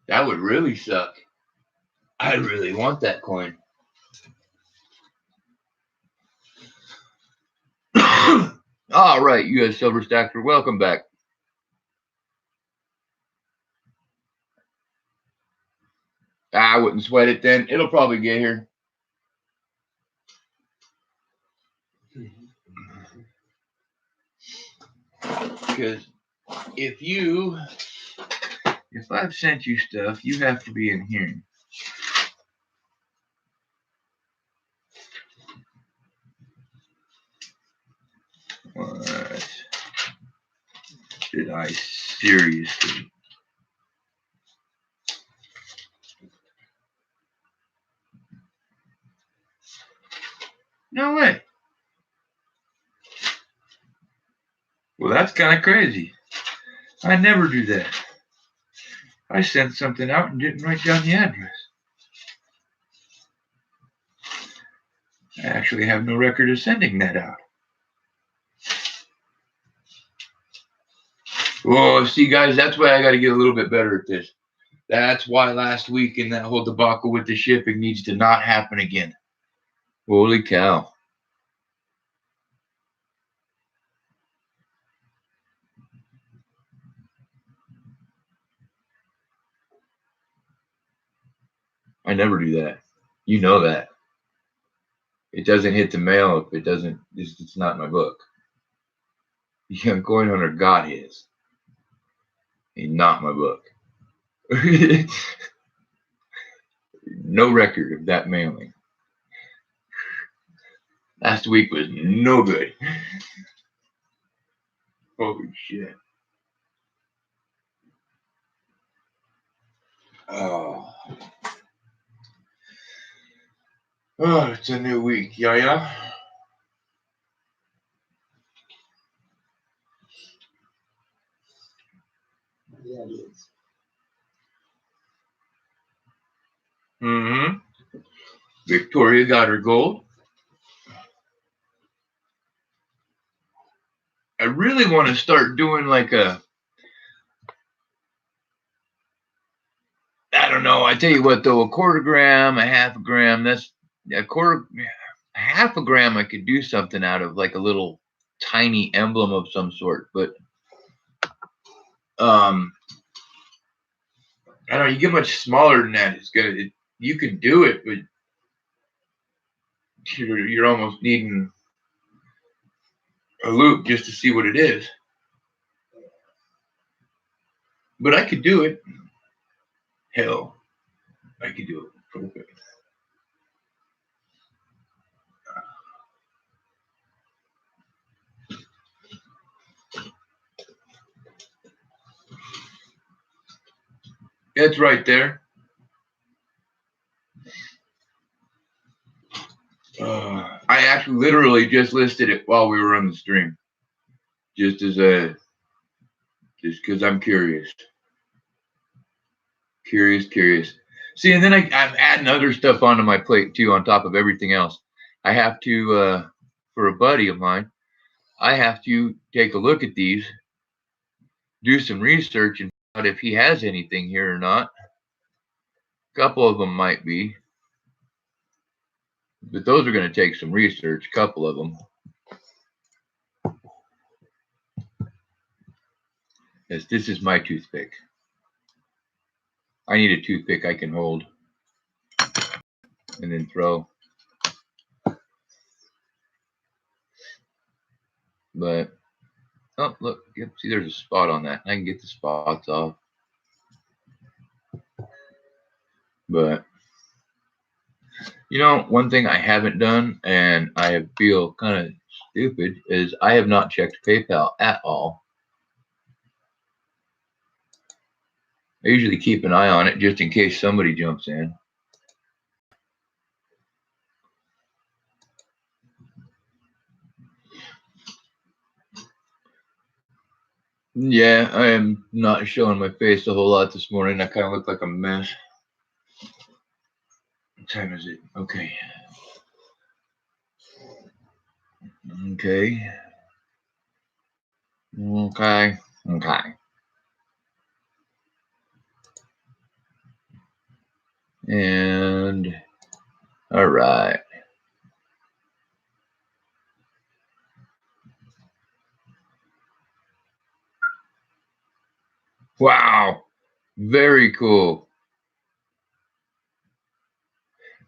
That would really suck. I really want that coin. All right, you guys, Silver Stacker, welcome back. I wouldn't sweat it then. It'll probably get here. Because if I've sent you stuff, you have to be in here. What did I seriously? No way. Well, that's kind of crazy. I never do that. I sent something out and didn't write down the address. I actually have no record of sending that out. Oh, see, guys, that's why I got to get a little bit better at this. That's why last week in that whole debacle with the shipping needs to not happen again. Holy cow. I never do that. You know that. It doesn't hit the mail if it doesn't, it's not in my book. The Young Coin Hunter got his. It's not my book. No record of that mailing. Last week was no good. Holy shit. Oh. Oh, it's a new week. Yeah. Yeah, it is. Mm-hmm. Victoria got her gold. I really want to start doing like I don't know. I tell you what, though, a quarter gram, a half a gram, that's a quarter, a half a gram I could do something out of, like a little tiny emblem of some sort. But I don't know, you get much smaller than that, you can do it, but you're almost needing a loop just to see what it is. But I could do it. Hell, I could do it. Okay. It's right there. I actually literally just listed it while we were on the stream. Just because I'm curious. Curious. See, and then I'm adding other stuff onto my plate too, on top of everything else. I have to, for a buddy of mine, I have to take a look at these, do some research, and find out if he has anything here or not. A couple of them might be, but those are going to take some research. A couple of them. Yes, this is my toothpick. I need a toothpick I can hold and then throw. But, oh, look, yep, see, there's a spot on that. I can get the spots off. But, you know, one thing I haven't done, and I feel kind of stupid, is I have not checked PayPal at all. I usually keep an eye on it just in case somebody jumps in. Yeah, I am not showing my face a whole lot this morning. I kind of look like a mess. What time is it? Okay. Okay. And all right. Wow. Very cool.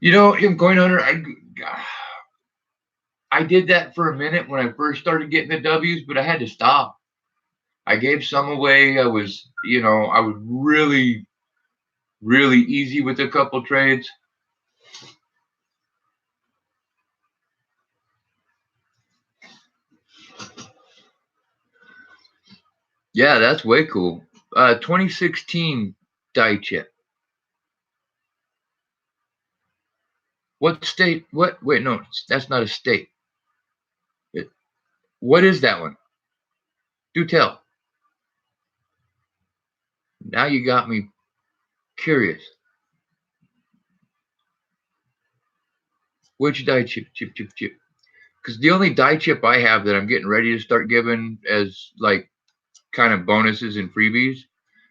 You know, in Coin Hunter, I did that for a minute when I first started getting the W's, but I had to stop. I gave some away. I was really, really easy with a couple trades. Yeah, that's way cool. 2016 die chip. What state? What? Wait, no, that's not a state. What is that one? Do tell. Now you got me curious. Which die chip? Chip. Because the only die chip I have that I'm getting ready to start giving as like kind of bonuses and freebies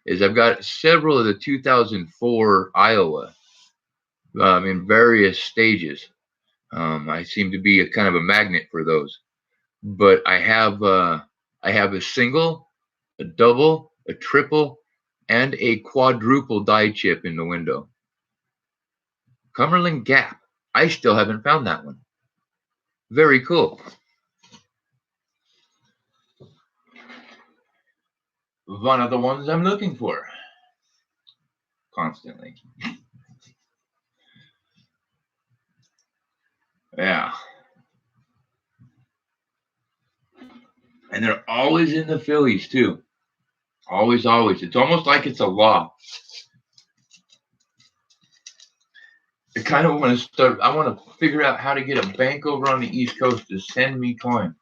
is I've got several of the 2004 Iowa in various stages. I seem to be a kind of a magnet for those. But I have a single, a double, a triple, and a quadruple die chip in the window. Cumberland Gap. I still haven't found that one. Very cool. One of the ones I'm looking for constantly. Yeah. And they're always in the Phillies too. Always. It's almost like it's a law. I kind of want to start. I want to figure out how to get a bank over on the East Coast to send me coin.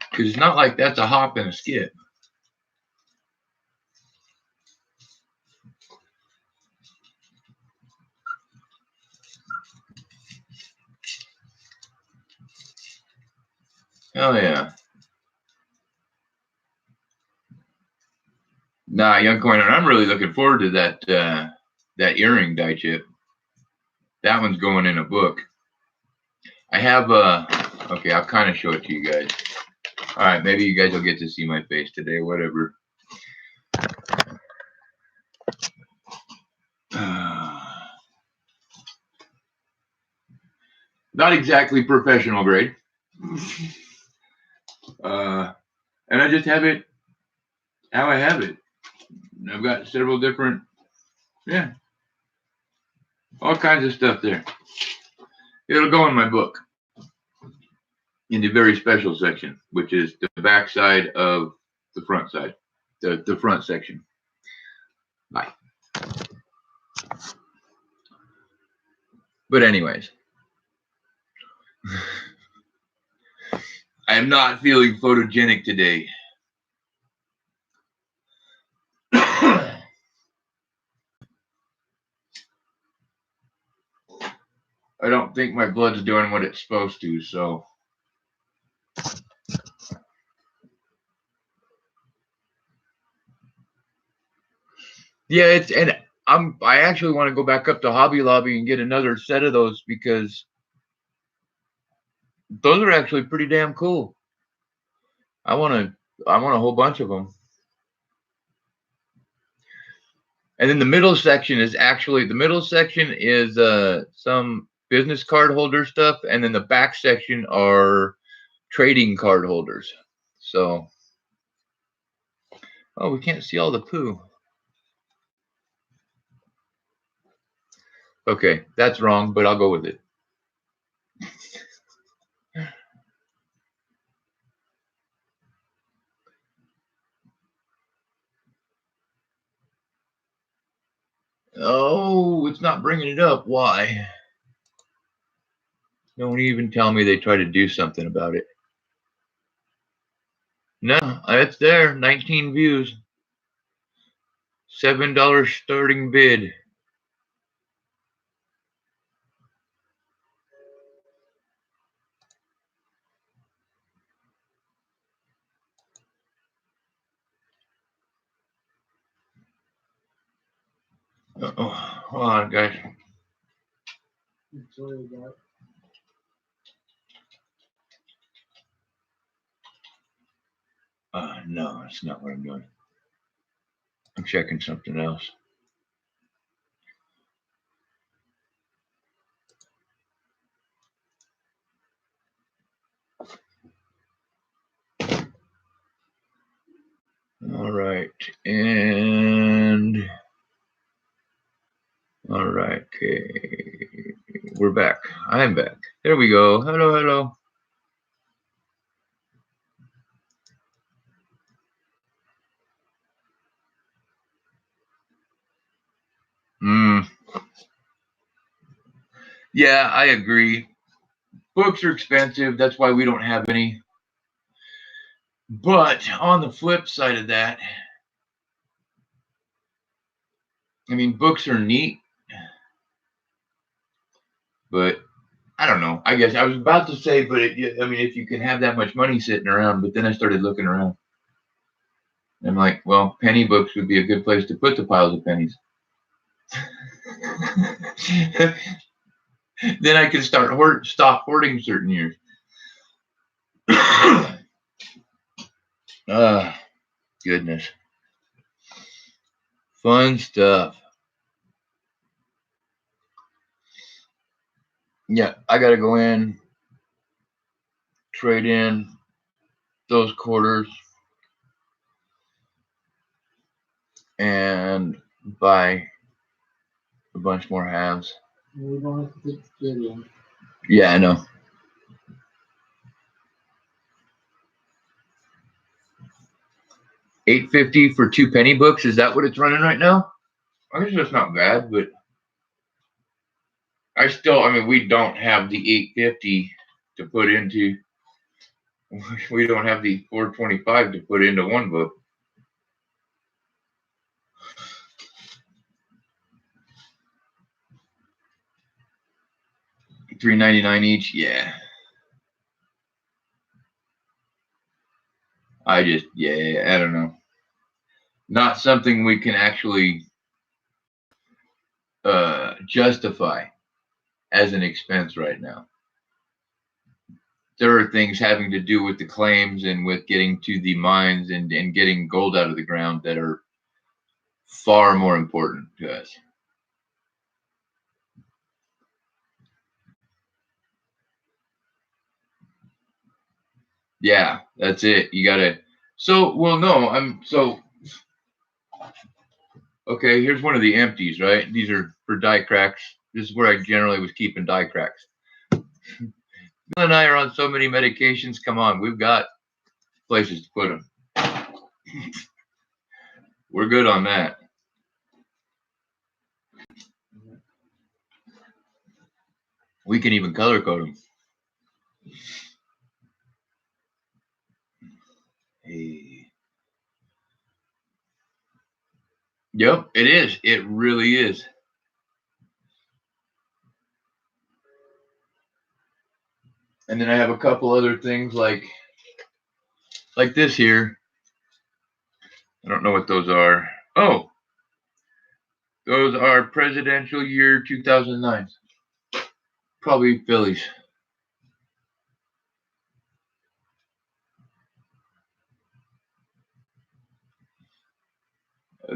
Because it's not like that's a hop and a skip. Hell yeah. Nah, Young Coiner, I'm really looking forward to that earring die chip. That one's going in a book. I have okay, I'll kind of show it to you guys. All right, maybe you guys will get to see my face today, whatever. Not exactly professional grade. And I just have it how I have it. I've got several different, yeah, all kinds of stuff there. It'll go in my book in the very special section, which is the back side of the front side, the front section. Bye. But anyways, I am not feeling photogenic today. I don't think my blood's doing what it's supposed to, so. Yeah, I actually want to go back up to Hobby Lobby and get another set of those because those are actually pretty damn cool. I want a whole bunch of them. And then the middle section is some business card holder stuff, and then the back section are trading card holders. So, oh, we can't see all the poo. Okay, that's wrong, but I'll go with it. Oh, it's not bringing it up. Why? Don't even tell me they try to do something about it. No, it's there. 19 views. $7 starting bid. Uh-oh. Hold on, guys. No, that's not what I'm doing. I'm checking something else. All right, and all right, okay, we're back. I'm back. There we go. Hello, hello. Yeah, I agree. Books are expensive. That's why we don't have any. But on the flip side of that, I mean, books are neat, but I don't know. I guess I was about to say, but I mean, if you can have that much money sitting around, but then I started looking around. I'm like, well, penny books would be a good place to put the piles of pennies. Then I could stop hoarding certain years. Goodness. Fun stuff. Yeah, I got to go in, trade in those quarters, and buy a bunch more halves. We don't have to put the kid in. Yeah, I know. $8.50 for 2 penny books. Is that what it's running right now? I guess that's not bad, but I mean, we don't have the $8.50 to put into. We don't have the $4.25 to put into one book. $3.99 each. Yeah. I don't know. Not something we can actually justify as an expense right now. There are things having to do with the claims and with getting to the mines and getting gold out of the ground that are far more important to us. Yeah, that's it. You gotta. So, well, no, okay, here's one of the empties, right? These are for die cracks. This is where I generally was keeping die cracks. Bill and I are on so many medications. Come on, we've got places to put them. We're good on that. We can even color code them. Hey. Yep, it is. It really is. And then I have a couple other things like this here. I don't know what those are. Oh, those are presidential year 2009. Probably Phillies.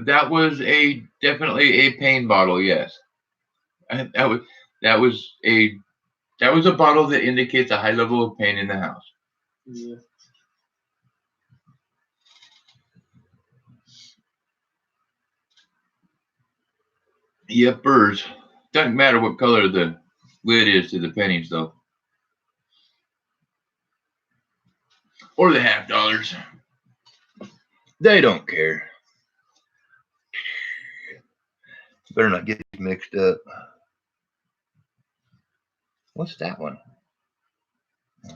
That was definitely a pain bottle. Yes, that was a bottle that indicates a high level of pain in the house. Yeah. Yepers. Doesn't matter what color the lid is to the pennies, though, or the half dollars. They don't care. Better not get these mixed up. What's that one?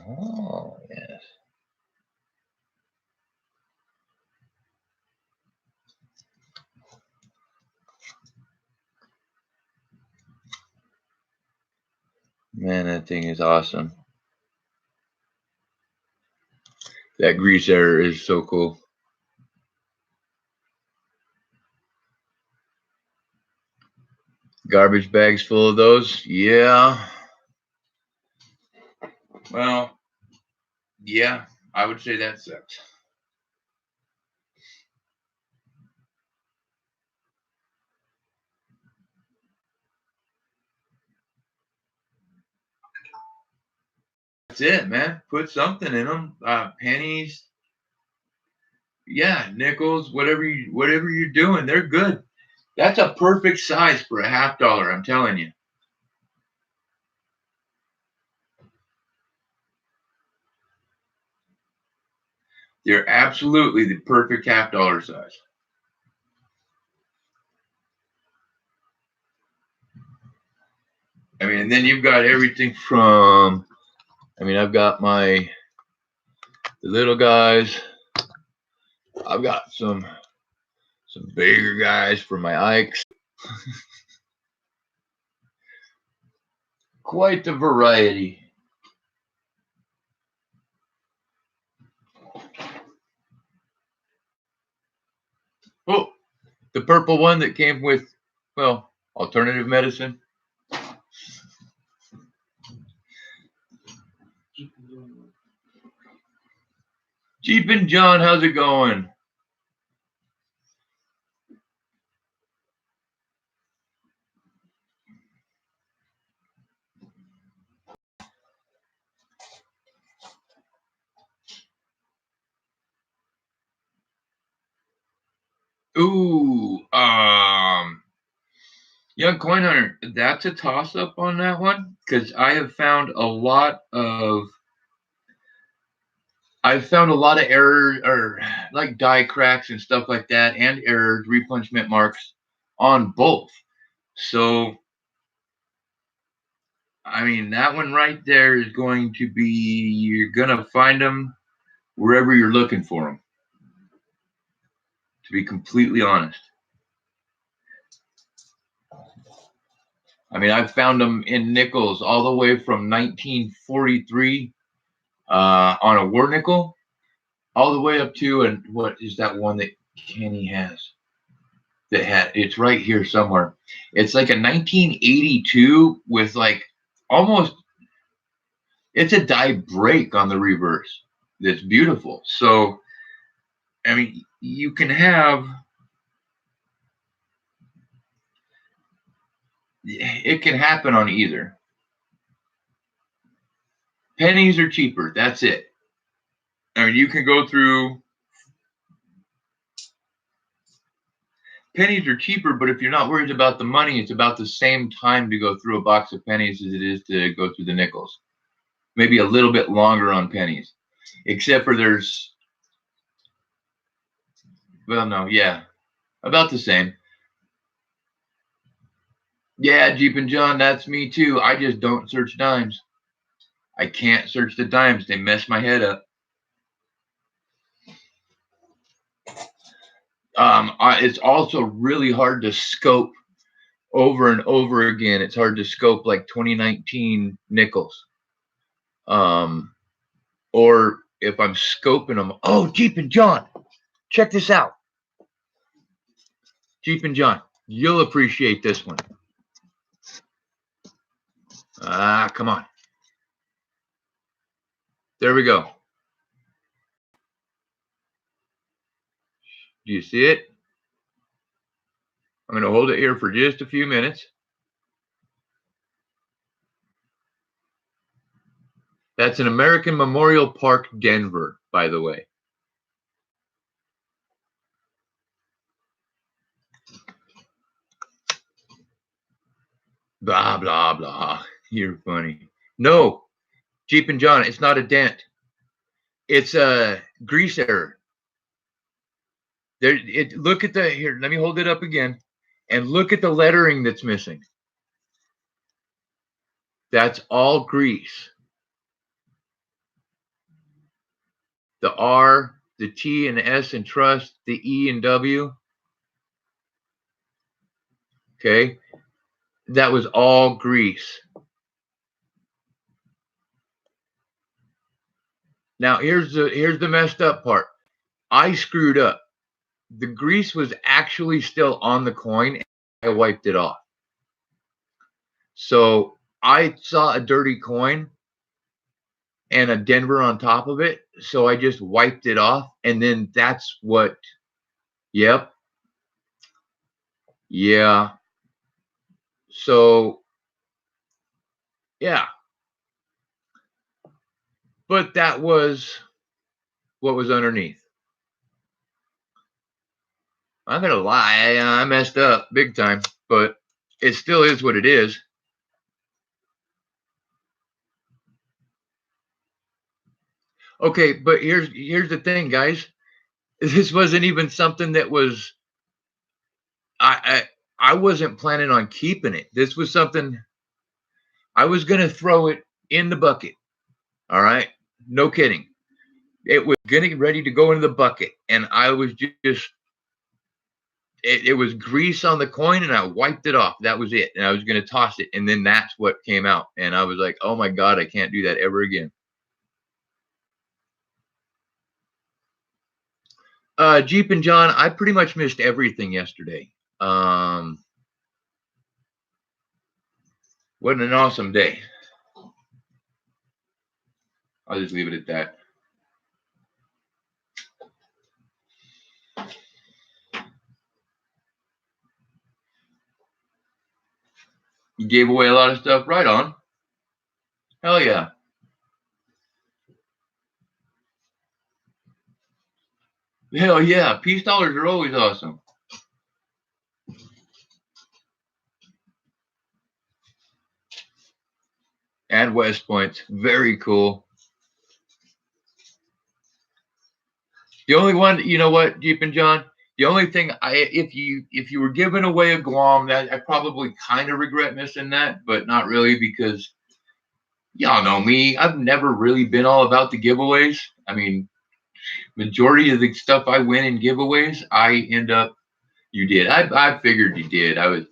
Oh, yes. Man, that thing is awesome. That grease error is so cool. Garbage bags full of those? Yeah. Well, yeah, I would say that sucks. That's it, man. Put something in them. Pennies, yeah, nickels, whatever you're doing, they're good. That's a perfect size for a half dollar, I'm telling you. They're absolutely the perfect half dollar size. I mean, and then you've got everything from, I mean, I've got the little guys. I've got some bigger guys for my Ikes. Quite the variety. Oh, the purple one that came with, well, alternative medicine. Jeep and John, how's it going? Ooh, Young Coin Hunter, that's a toss up on that one because I've found a lot of errors or like die cracks and stuff like that, and errors, replenishment marks on both. So, I mean, that one right there is going to be, you're going to find them wherever you're looking for them, to be completely honest. I mean, I've found them in nickels all the way from 1943 on a war nickel, all the way up to, and what is that one that Kenny has? It's right here somewhere. It's like a 1982 with like almost, it's a die break on the reverse. That's beautiful. So, I mean, you can have, it can happen on either. Pennies are cheaper. That's it. I mean, you can go through. Pennies are cheaper, but if you're not worried about the money, it's about the same time to go through a box of pennies as it is to go through the nickels. Maybe a little bit longer on pennies, except for there's, well, no, yeah, about the same. Yeah, Jeep and John, that's me too. I just don't search dimes. I can't search the dimes. They mess my head up. It's also really hard to scope over and over again. It's hard to scope like 2019 nickels. Or if I'm scoping them, oh, Jeep and John, check this out. Jeep and John, you'll appreciate this one. Come on. There we go. Do you see it? I'm going to hold it here for just a few minutes. That's an American Memorial Park, Denver, by the way. Blah, blah, blah. You're funny. No, Jeep and John, it's not a dent. It's a grease error. There, look at the, here, let me hold it up again. And look at the lettering that's missing. That's all grease. The R, the T and the S in trust, the E and W. Okay. That was all grease. Now here's the messed up part. I screwed up. The grease was actually still on the coin and I wiped it off. So I saw a dirty coin and a Denver on top of it. So I just wiped it off. And then that's what, yep. Yeah. So, yeah. But that was what was underneath. I'm going to lie. I messed up big time, but it still is what it is. Okay, but here's the thing, guys. This wasn't even something that was I wasn't planning on keeping it. This was something I was going to throw it in the bucket. All right? No kidding. It was getting ready to go into the bucket and I was just it was grease on the coin and I wiped it off. That was it. And I was going to toss it and then that's what came out and I was like, "Oh my god, I can't do that ever again." Jeep and John, I pretty much missed everything yesterday. What an awesome day. I'll just leave it at that. You gave away a lot of stuff. Right on. Hell yeah. Hell yeah. Peace dollars are always awesome. And West Points. Very cool. The only one, you know what, Jeep and John? The only thing if you were giving away a Guam, that I probably kind of regret missing that, but not really because y'all know me. I've never really been all about the giveaways. I mean, majority of the stuff I win in giveaways, I end up. You did. I figured you did. I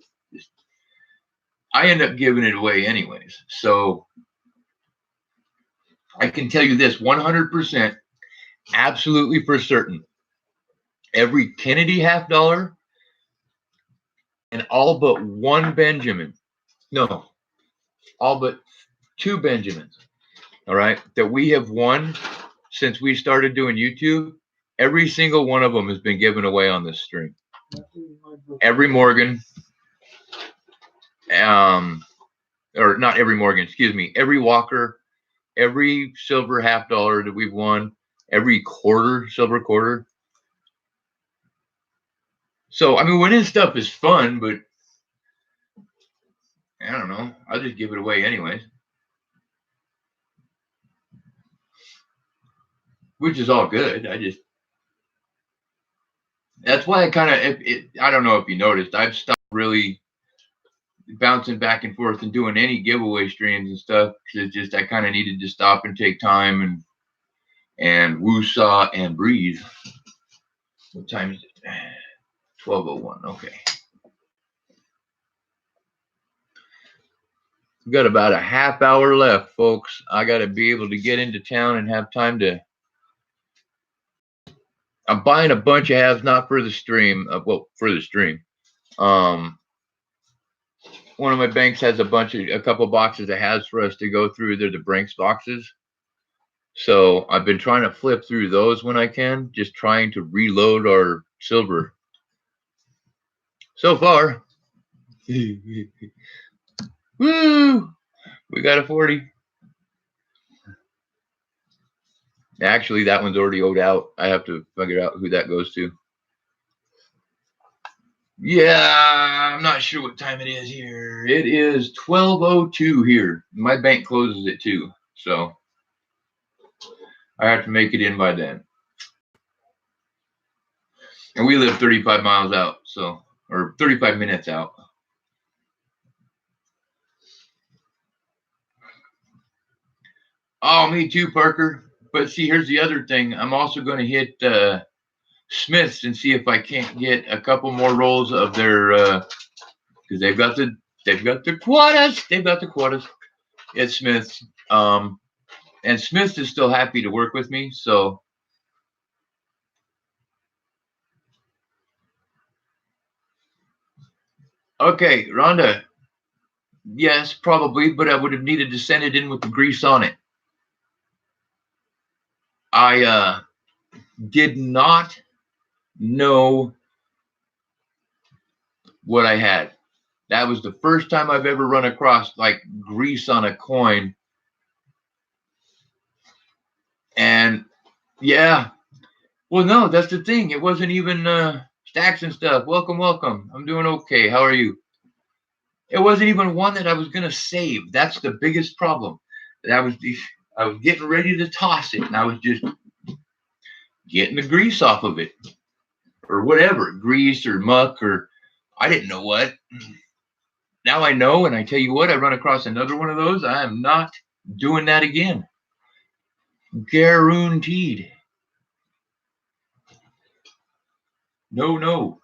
end up giving it away anyways. So I can tell you this 100%, absolutely for certain. Every Kennedy $50 and all but one Benjamin. No, all but two Benjamins. All right. That we have won since we started doing YouTube. Every single one of them has been given away on this stream. Every Morgan. Or not every Morgan, excuse me. Every Walker, every silver $50 that we've won, every quarter, silver quarter. So, I mean, winning stuff is fun, but I don't know. I'll just give it away anyways. Which is all good. That's why I kind of, I don't know if you noticed, I've stopped really bouncing back and forth and doing any giveaway streams and stuff, because it's just, I kind of needed to stop and take time and woo-saw and breathe. What time is it? 12:01. Okay. We've got about a half hour left, folks. I got to be able to get into town and have time to. I'm buying a bunch of halves, not for the stream. Well, for the stream. One of my banks has a couple boxes of halves for us to go through. They're the Brinks boxes. So I've been trying to flip through those when I can, just trying to reload our silver. So far, woo! We got a 40. Actually, that one's already owed out. I have to figure out who that goes to. Yeah, I'm not sure what time it is here. It is 12:02 here. My bank closes at 2, so I have to make it in by then. And we live 35 miles out, so, or 35 minutes out. Oh, me too, Parker. But see, here's the other thing. I'm also going to hit Smith's and see if I can't get a couple more rolls of their, because they've got the quadas. They've got the quadas at Smith's. And Smith's is still happy to work with me, so. Okay, Rhonda. Yes, probably, but I would have needed to send it in with the grease on it. I did not know what I had. That was the first time I've ever run across like grease on a coin. And yeah, well, no, that's the thing. It wasn't even stacks and stuff. Welcome, welcome. I'm doing okay. How are you? It wasn't even one that I was gonna save. That's the biggest problem. I was getting ready to toss it, and I was just getting the grease off of it, or whatever, grease or muck, or I didn't know what. Now I know, and I tell you what, I run across another one of those, I am not doing that again. Guaranteed. No.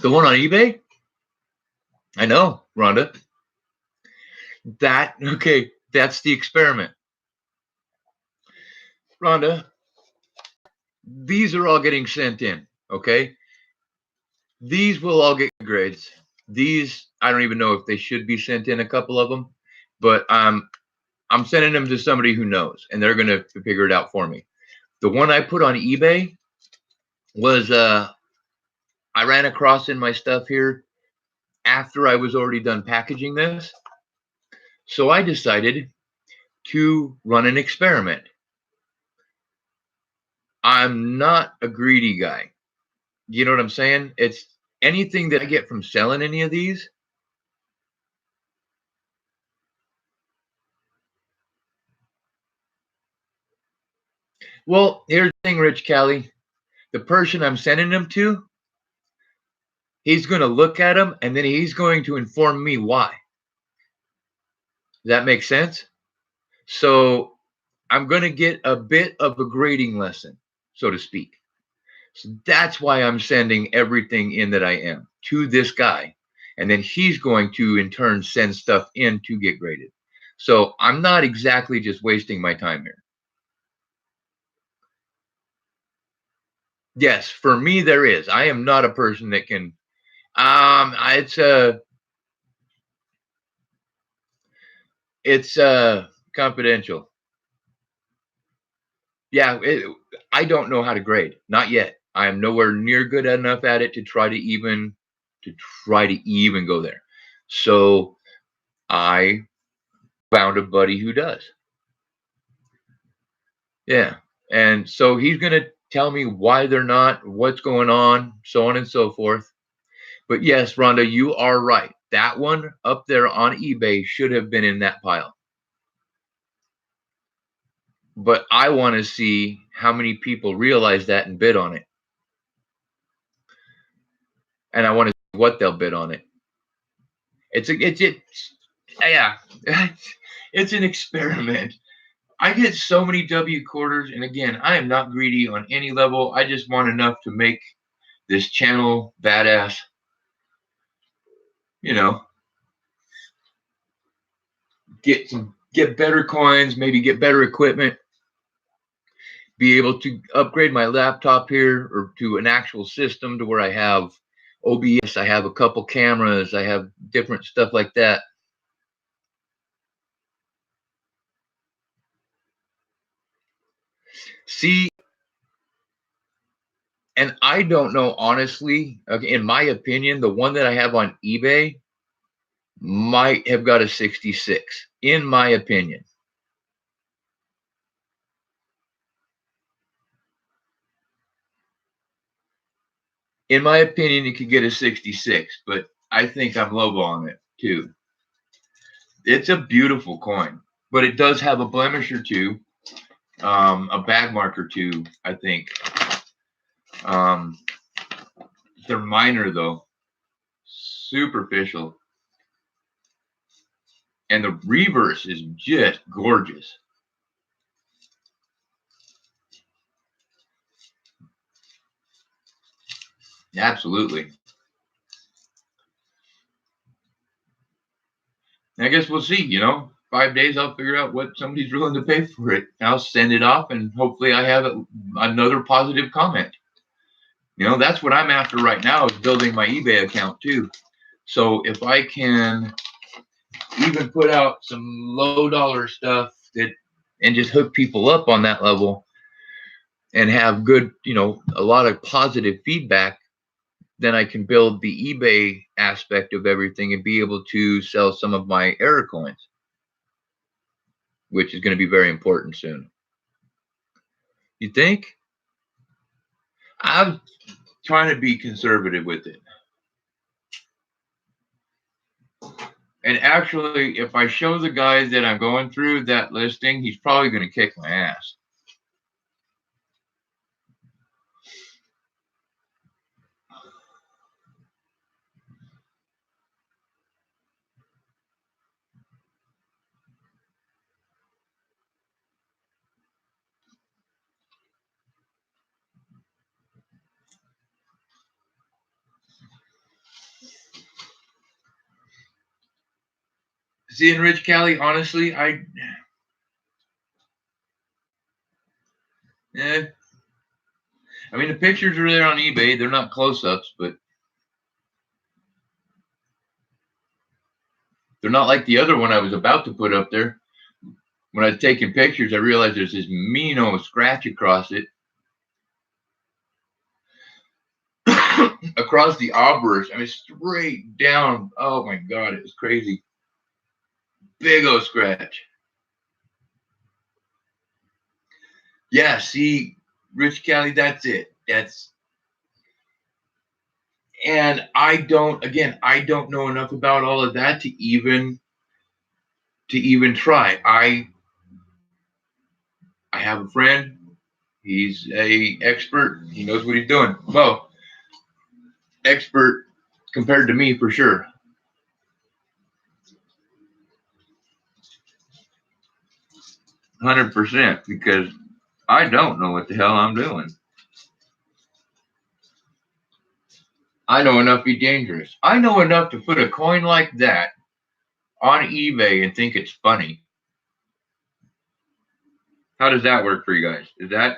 The one on eBay? I know, Rhonda. Okay, that's the experiment. Rhonda, these are all getting sent in, okay? These will all get grades. These, I don't even know if they should be sent in, a couple of them, but I'm sending them to somebody who knows, and they're going to figure it out for me. The one I put on eBay was, I ran across in my stuff here after I was already done packaging this. So I decided to run an experiment. I'm not a greedy guy. You know what I'm saying? It's anything that I get from selling any of these. Well, here's the thing, Rich Kelly. The person I'm sending them to, he's going to look at them and then he's going to inform me why. Does that make sense? So I'm going to get a bit of a grading lesson, so to speak. So that's why I'm sending everything in that I am to this guy. And then he's going to, in turn, send stuff in to get graded. So I'm not exactly just wasting my time here. Yes, for me, there is. I am not a person that can, it's confidential. Yeah, I don't know how to grade. Not yet. I am nowhere near good enough at it to try to even go there. So I found a buddy who does. Yeah. And so he's going to tell me why they're not, what's going on, so on and so forth. But yes, Rhonda, you are right. That one up there on eBay should have been in that pile. But I want to see how many people realize that and bid on it. And I want to see what they'll bid on it. It's yeah, it's an experiment. I get so many W quarters, and again, I am not greedy on any level. I just want enough to make this channel badass. You know, get better coins, maybe get better equipment, be able to upgrade my laptop here or to an actual system to where I have OBS, I have a couple cameras, I have different stuff like that. See, and I don't know, honestly, in my opinion, the one that I have on eBay might have got a 66, in my opinion. In my opinion, it could get a 66, but I think I'm lowballing it too. It's a beautiful coin, but it does have a blemish or two, a bag mark or two, I think. They're minor though, superficial. And the reverse is just gorgeous. Absolutely. I guess we'll see, 5 days I'll figure out what somebody's willing to pay for it. I'll send it off and hopefully I have another positive comment. That's what I'm after right now, is building my eBay account too. So if I can even put out some low dollar stuff and just hook people up on that level and have good, a lot of positive feedback, then I can build the eBay aspect of everything and be able to sell some of my error coins, which is going to be very important soon. You think? I'm trying to be conservative with it. And actually, if I show the guy that I'm going through that listing, he's probably going to kick my ass. Seeing Rich Cali, honestly, I mean, the pictures are there on eBay. They're not close-ups, but they're not like the other one I was about to put up there. When I was taking pictures, I realized there's this mean old scratch across it. Across the obverse. I mean, straight down. Oh my God, it was crazy. Big old scratch. Yeah, see, Rich Cali, that's it. And I don't know enough about all of that to even try. I have a friend. He's a expert. He knows what he's doing. Well, expert compared to me for sure. 100%, because I don't know what the hell I'm doing. I know enough to be dangerous. I know enough to put a coin like that on eBay and think it's funny. How does that work for you guys? Is that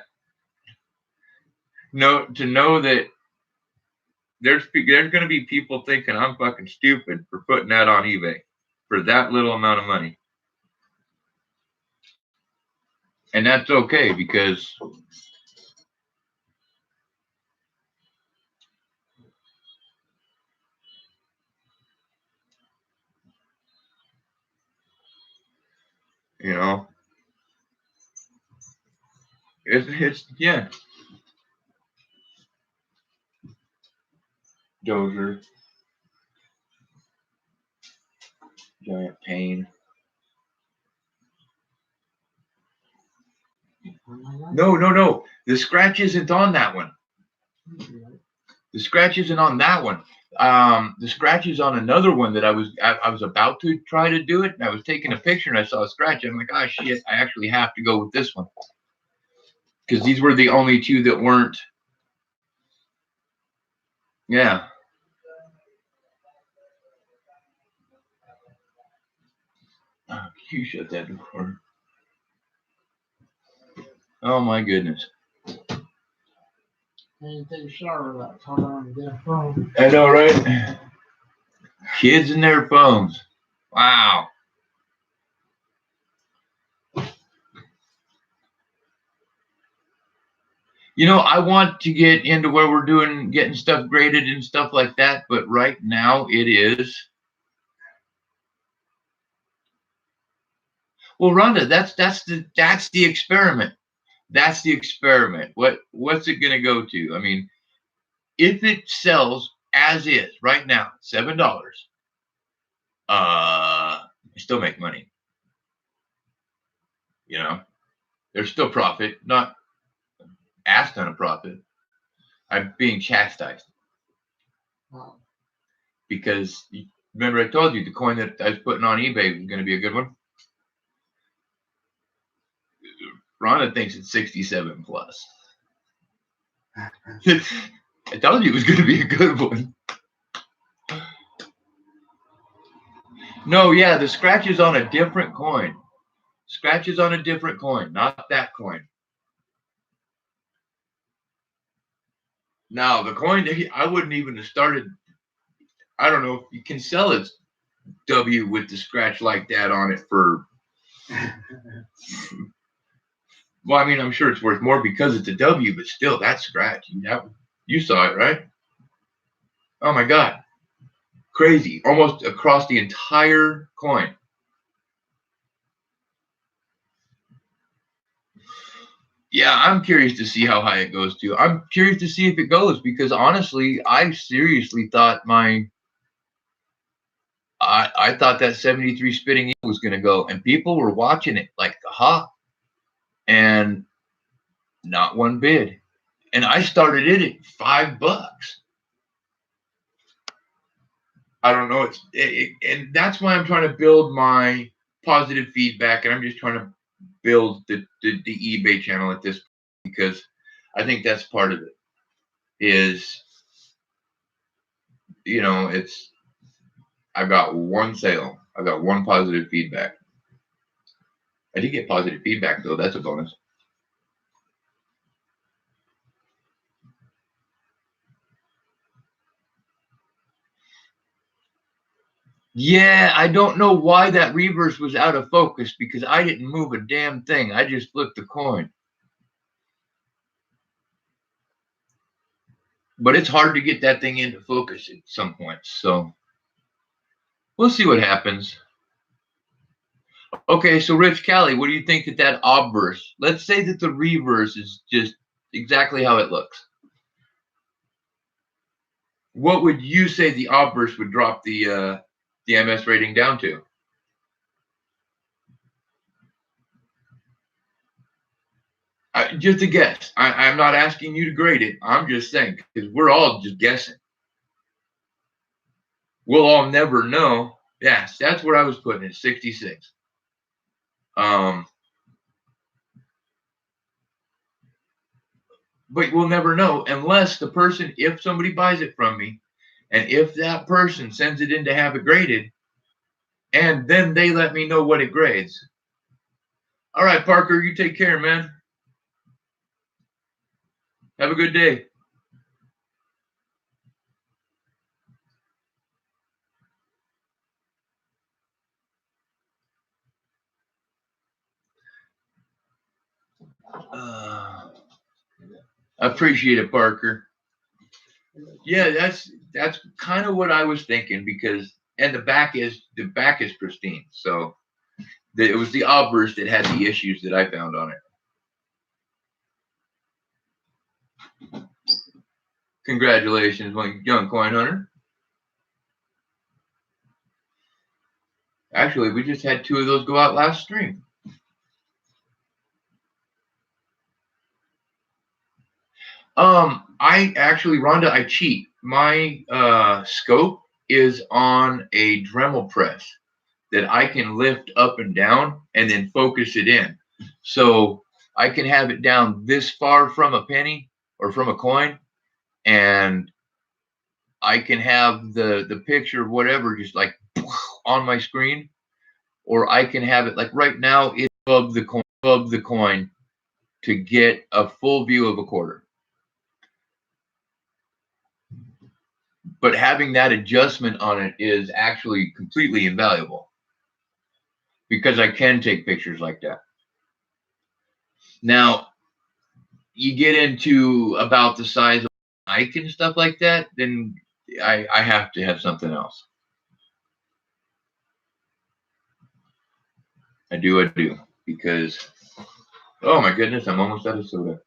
to know that there's going to be people thinking I'm fucking stupid for putting that on eBay for that little amount of money. And that's okay, because You know, it's yeah. Dozer, giant pain. No. The scratch isn't on that one. The scratch isn't on that one. The scratch is on another one that I was about to try to do it, and I was taking a picture and I saw a scratch. And I'm like, oh shit, I actually have to go with this one because these were the only two that weren't. Yeah. Oh, you shut that door. Oh my goodness. And take a shower without talking on the damn phone. I know, right? Kids and their phones. Wow. You know, I want to get into where we're getting stuff graded and stuff like that, but right now it is. Well, Rhonda, that's the experiment. That's the experiment. What's it gonna go to? I mean, if it sells as is right now, $7, I still make money. You know, there's still profit, not ass ton of profit. I'm being chastised because remember I told you the coin that I was putting on eBay was going to be a good one. Rhonda thinks it's 67 plus. I told you it was going to be a good one. No, yeah, the scratch is on a different coin. Scratch is on a different coin, not that coin. Now, the coin, I wouldn't even have started. I don't know if you can sell its W with the scratch like that on it for. Well, I mean, I'm sure it's worth more because it's a W, but still, that scratch. You saw it, right? Oh my God. Crazy. Almost across the entire coin. Yeah, I'm curious to see how high it goes to. I'm curious to see if it goes because honestly, I seriously thought I thought that 73 spitting was going to go, and people were watching it like a hawk, and not one bid. And I started it at $5. I don't know. And that's why I'm trying to build my positive feedback, and I'm just trying to build the eBay channel at this point because I think that's part of it. Is I've got one sale. I've got one positive feedback. I did get positive feedback though. That's a bonus. Yeah, I don't know why that reverse was out of focus because I didn't move a damn thing. I just flipped the coin. But it's hard to get that thing into focus at some point. So we'll see what happens. Okay, so Rich Callie, what do you think that obverse? Let's say that the reverse is just exactly how it looks. What would you say the obverse would drop the MS rating down to? Just a guess. I'm not asking you to grade it. I'm just saying because we're all just guessing. We'll all never know. Yes, that's where I was putting it, 66. But we'll never know unless the person, if somebody buys it from me, and if that person sends it in to have it graded, and then they let me know what it grades. All right, Parker, you take care, man. Have a good day. I appreciate it, Parker. Yeah, that's kind of what I was thinking because the back is pristine. So It was the obverse that had the issues that I found on it. Congratulations, my young coin hunter. Actually, we just had 2 of those go out last stream. I actually, Rhonda, I cheat. My scope is on a Dremel press that I can lift up and down and then focus it in. So I can have it down this far from a penny or from a coin, and I can have the picture of whatever just like on my screen, or I can have it like right now it's above the coin to get a full view of a quarter. But having that adjustment on it is actually completely invaluable because I can take pictures like that. Now, you get into about the size of Ike and stuff like that, then I have to have something else. I do, because, oh my goodness, I'm almost out of soda.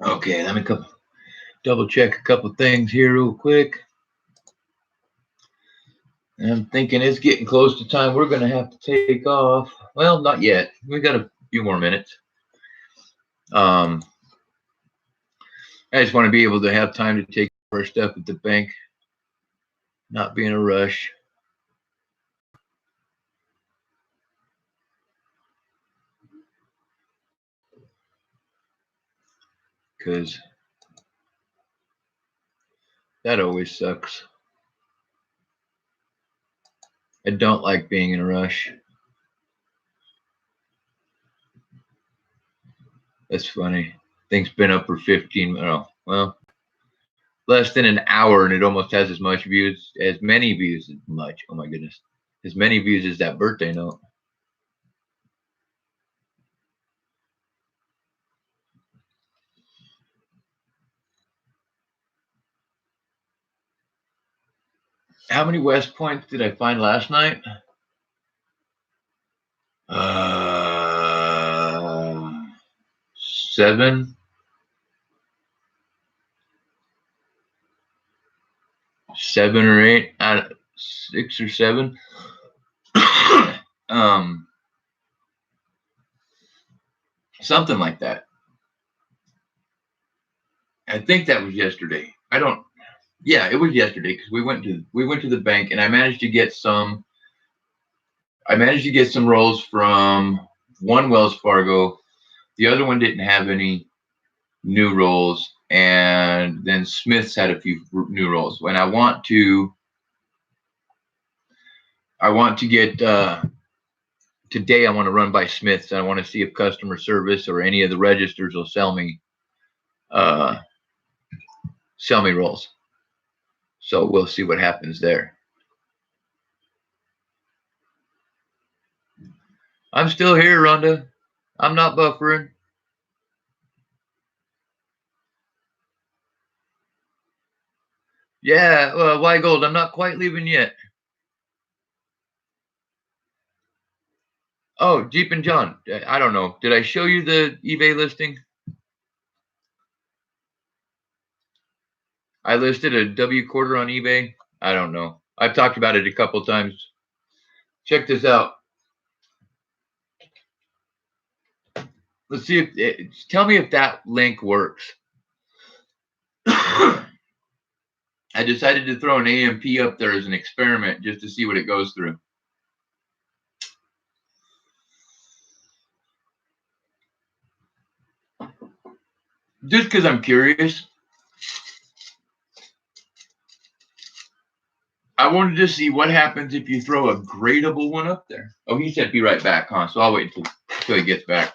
Okay, let me double check a couple things here real quick. And I'm thinking it's getting close to time. We're going to have to take off. Well, not yet. We got a few more minutes. I just want to be able to have time to take our stuff at the bank, not be in a rush. Because that always sucks. I don't like being in a rush. That's funny. Thing's been up for 15 minutes. Well, less than an hour, and it almost has as much views, as many views as much. Oh my goodness. As many views as that birthday note. How many West Points did I find last night? 7. 7 or 8, 6 or 7. Something like that. I think that was yesterday. Yeah, it was yesterday because we went to the bank and I managed to get some rolls from one Wells Fargo. The other one didn't have any new rolls, and then Smith's had a few new rolls. When I want to get today, I want to run by Smith's, and I want to see if customer service or any of the registers will sell me rolls. So we'll see what happens there. I'm still here, Rhonda. I'm not buffering. Yeah, Weigold, I'm not quite leaving yet. Oh, Jeep and John. I don't know. Did I show you the eBay listing? I listed a W quarter on eBay. I don't know. I've talked about it a couple times. Check this out. Let's see if tell me if that link works. I decided to throw an AMP up there as an experiment just to see what it goes through. Just because I'm curious. I wanted to see what happens if you throw a gradable one up there. Oh, he said be right back, huh? So I'll wait until he gets back.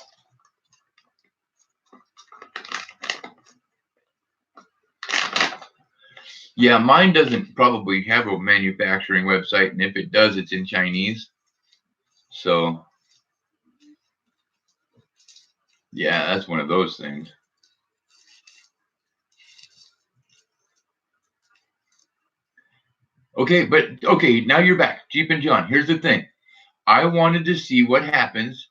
Yeah, mine doesn't probably have a manufacturing website, and if it does, it's in Chinese. So, yeah, that's one of those things. Okay, but okay, now you're back. Jeep and John, here's the thing. I wanted to see what happens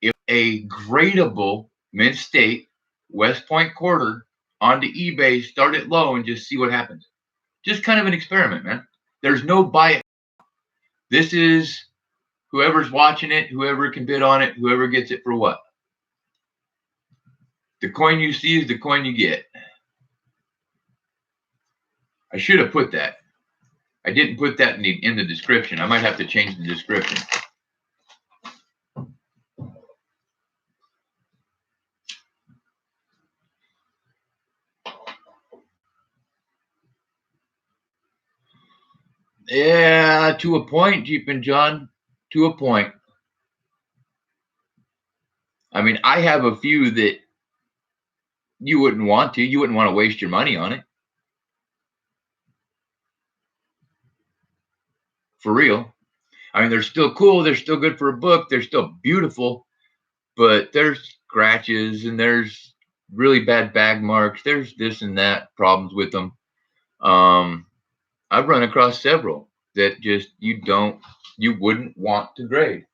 if a gradable Mint State West Point quarter onto eBay, start it low and just see what happens. Just kind of an experiment, man. There's no buy it. This is whoever's watching it, whoever can bid on it, whoever gets it for what. The coin you see is the coin you get. I should have put that. I didn't put that in the description. I might have to change the description. Yeah, to a point, Jeep and John. To a point. I mean, I have a few that you wouldn't want to. You wouldn't want to waste your money on it. For real. I mean, they're still cool. They're still good for a book. They're still beautiful. But there's scratches and there's really bad bag marks. There's this and that problems with them. I've run across several that just you wouldn't want to grade.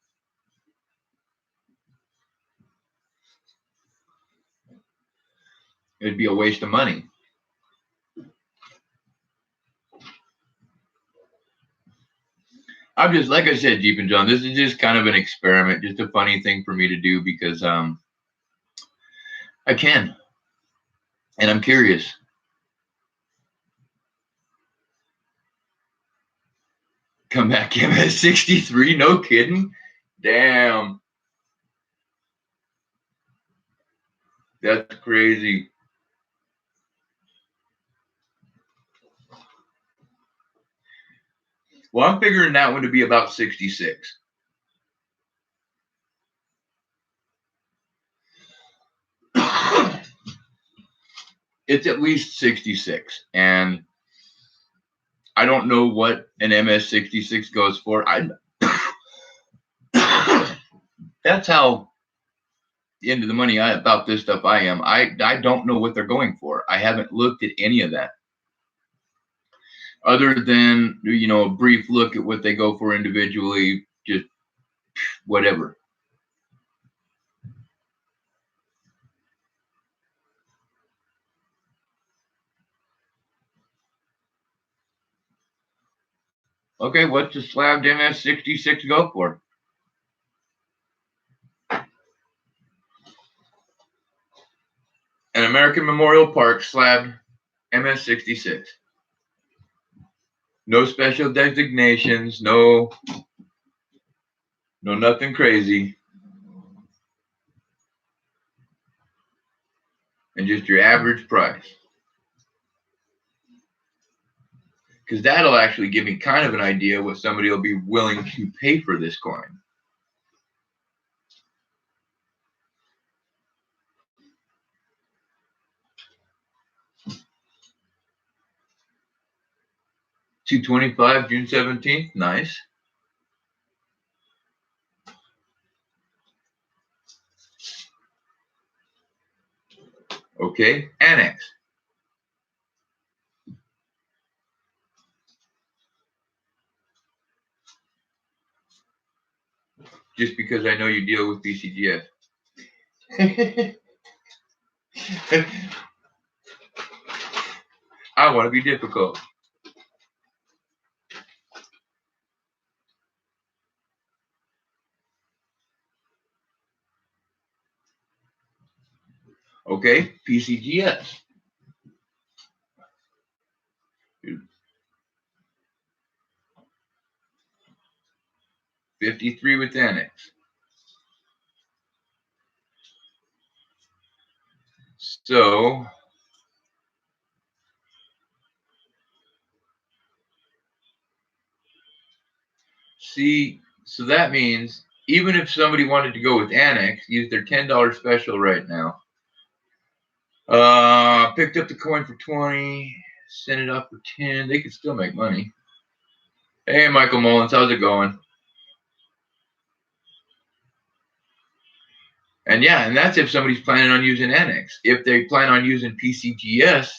It'd be a waste of money. I'm just, like I said, Jeep and John, this is just kind of an experiment, just a funny thing for me to do because I can. And I'm curious. Come back MS63, no kidding. Damn. That's crazy. Well, I'm figuring that one to be about 66. It's at least 66. And I don't know what an MS66 goes for. That's how into the money about this stuff I am. I don't know what they're going for. I haven't looked at any of that. Other than, a brief look at what they go for individually, just whatever. Okay, what's the slabbed MS66 go for? An American Memorial Park slabbed MS66. No special designations, no nothing crazy. And just your average price. Because that'll actually give me kind of an idea what somebody will be willing to pay for this coin. $225, June 17th, nice. Okay, annex. Just because I know you deal with PCGS. I want to be difficult. Okay, PCGS. 53 with annex. So see, so that means even if somebody wanted to go with annex, use their $10 special right now. Picked up the coin for 20, sent it up for 10. They could still make money. Hey, Michael Mullins, how's it going? And yeah, and that's if somebody's planning on using annex. If they plan on using PCGS,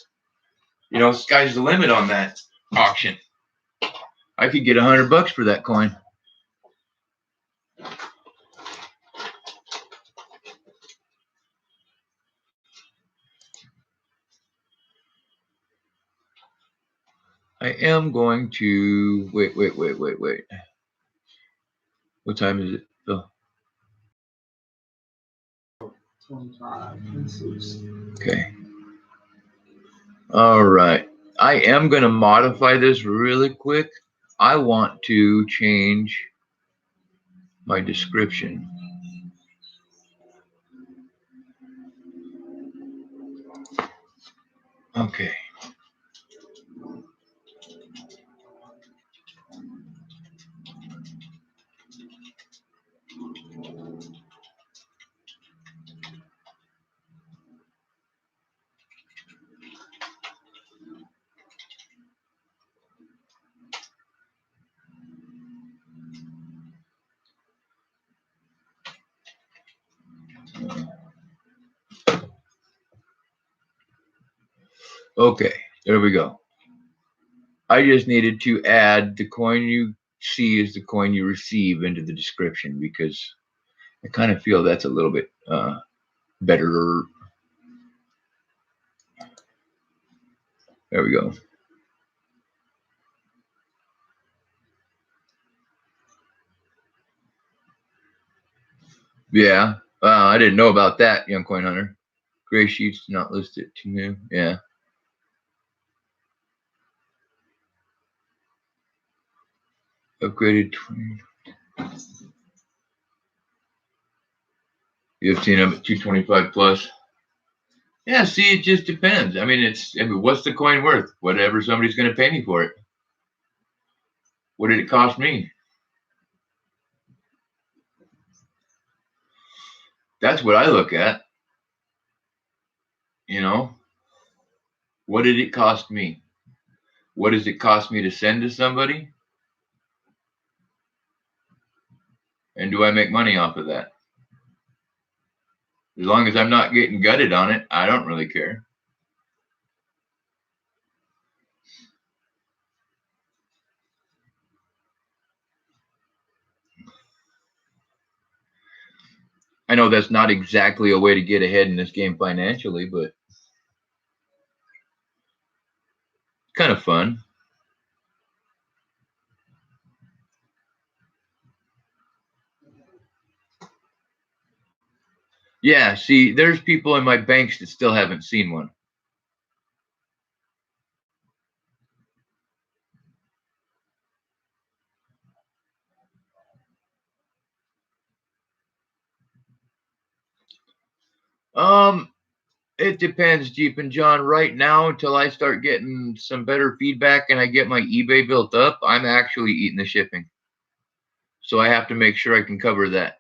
sky's the limit on that auction. I could get $100 for that coin. I am going to wait. What time is it, Phil? 25. Okay. All right. I am going to modify this really quick. I want to change my description. Okay. Okay, there we go. I just needed to add the coin you see is the coin you receive into the description, because I kind of feel that's a little bit better. There we go. Yeah, I didn't know about that, Young Coin Hunter. Gray sheets not listed to new. Yeah. Upgraded 20. You've seen them at 225 plus. Yeah, see, it just depends. I mean, what's the coin worth? Whatever somebody's going to pay me for it. What did it cost me? That's what I look at. You know, what did it cost me? What does it cost me to send to somebody? And do I make money off of that? As long as I'm not getting gutted on it, I don't really care. I know that's not exactly a way to get ahead in this game financially, but it's kind of fun. Yeah, see, there's people in my banks that still haven't seen one. It depends, Jeep and John. Right now, until I start getting some better feedback and I get my eBay built up, I'm actually eating the shipping. So I have to make sure I can cover that.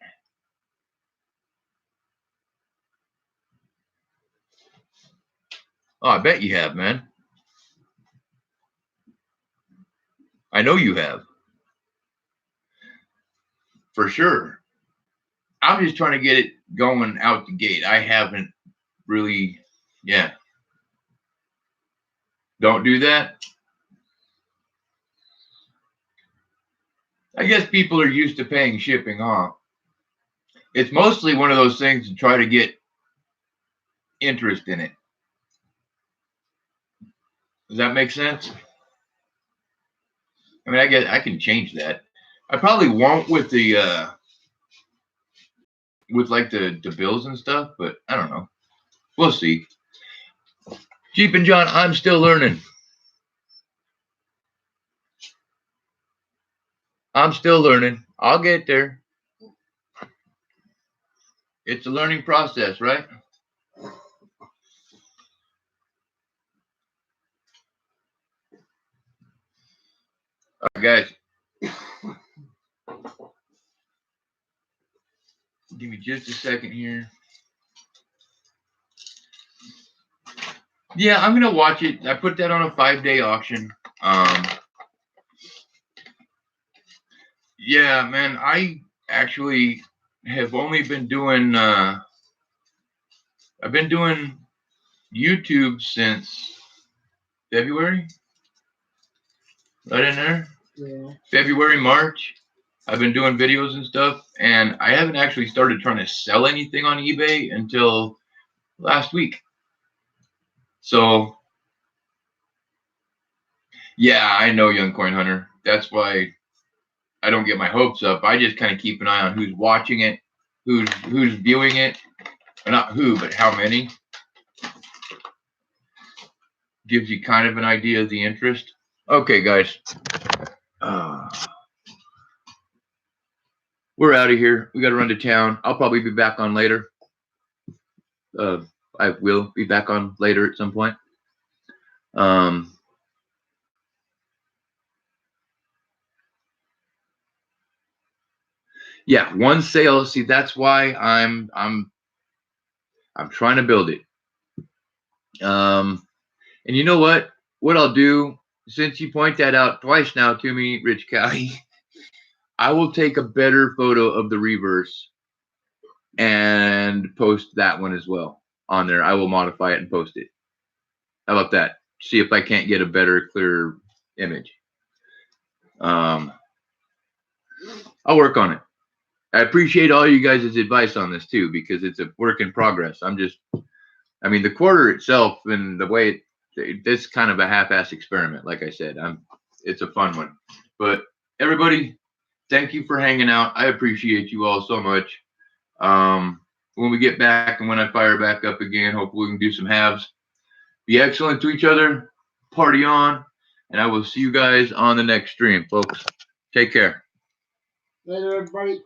Oh, I bet you have, man. I know you have. For sure. I'm just trying to get it going out the gate. I haven't really, yeah. Don't do that. I guess people are used to paying shipping, huh? It's mostly one of those things to try to get interest in it. Does that make sense? I mean, I guess I can change that. I probably won't with the with like the bills and stuff, but I don't know. We'll see. Jeep and John, I'm still learning. I'm still learning. I'll get there. It's a learning process, right? All right, guys. Give me just a second here. Yeah, I'm gonna watch it. I put that on a 5-day auction. Yeah, man, I actually have only been doing I've been doing YouTube since February. Right in there. Yeah. February, March, I've been doing videos and stuff, and I haven't actually started trying to sell anything on eBay until last week. So, yeah, I know, Young Coin Hunter. That's why I don't get my hopes up. I just kind of keep an eye on who's watching it, who's viewing it, or not who, but how many. Gives you kind of an idea of the interest. Okay, guys. We're out of here. We got to run to town. I'll probably be back on later. I will be back on later at some point. Yeah, one sale. See, that's why I'm trying to build it. And you know what? What I'll do, since you point that out twice now to me, Rich Cowie, I will take a better photo of the reverse and post that one as well on there. I will modify it and post it. How about that? See if I can't get a better, clearer image. I'll work on it. I appreciate all you guys' advice on this too, because it's a work in progress. I mean, the quarter itself and the way this kind of a half-ass experiment. Like I said, it's a fun one. But everybody, thank you for hanging out. I appreciate you all so much. When we get back and when I fire back up again, hopefully we can do some halves. Be excellent to each other. Party on. And I will see you guys on the next stream, folks. Take care. Later, everybody.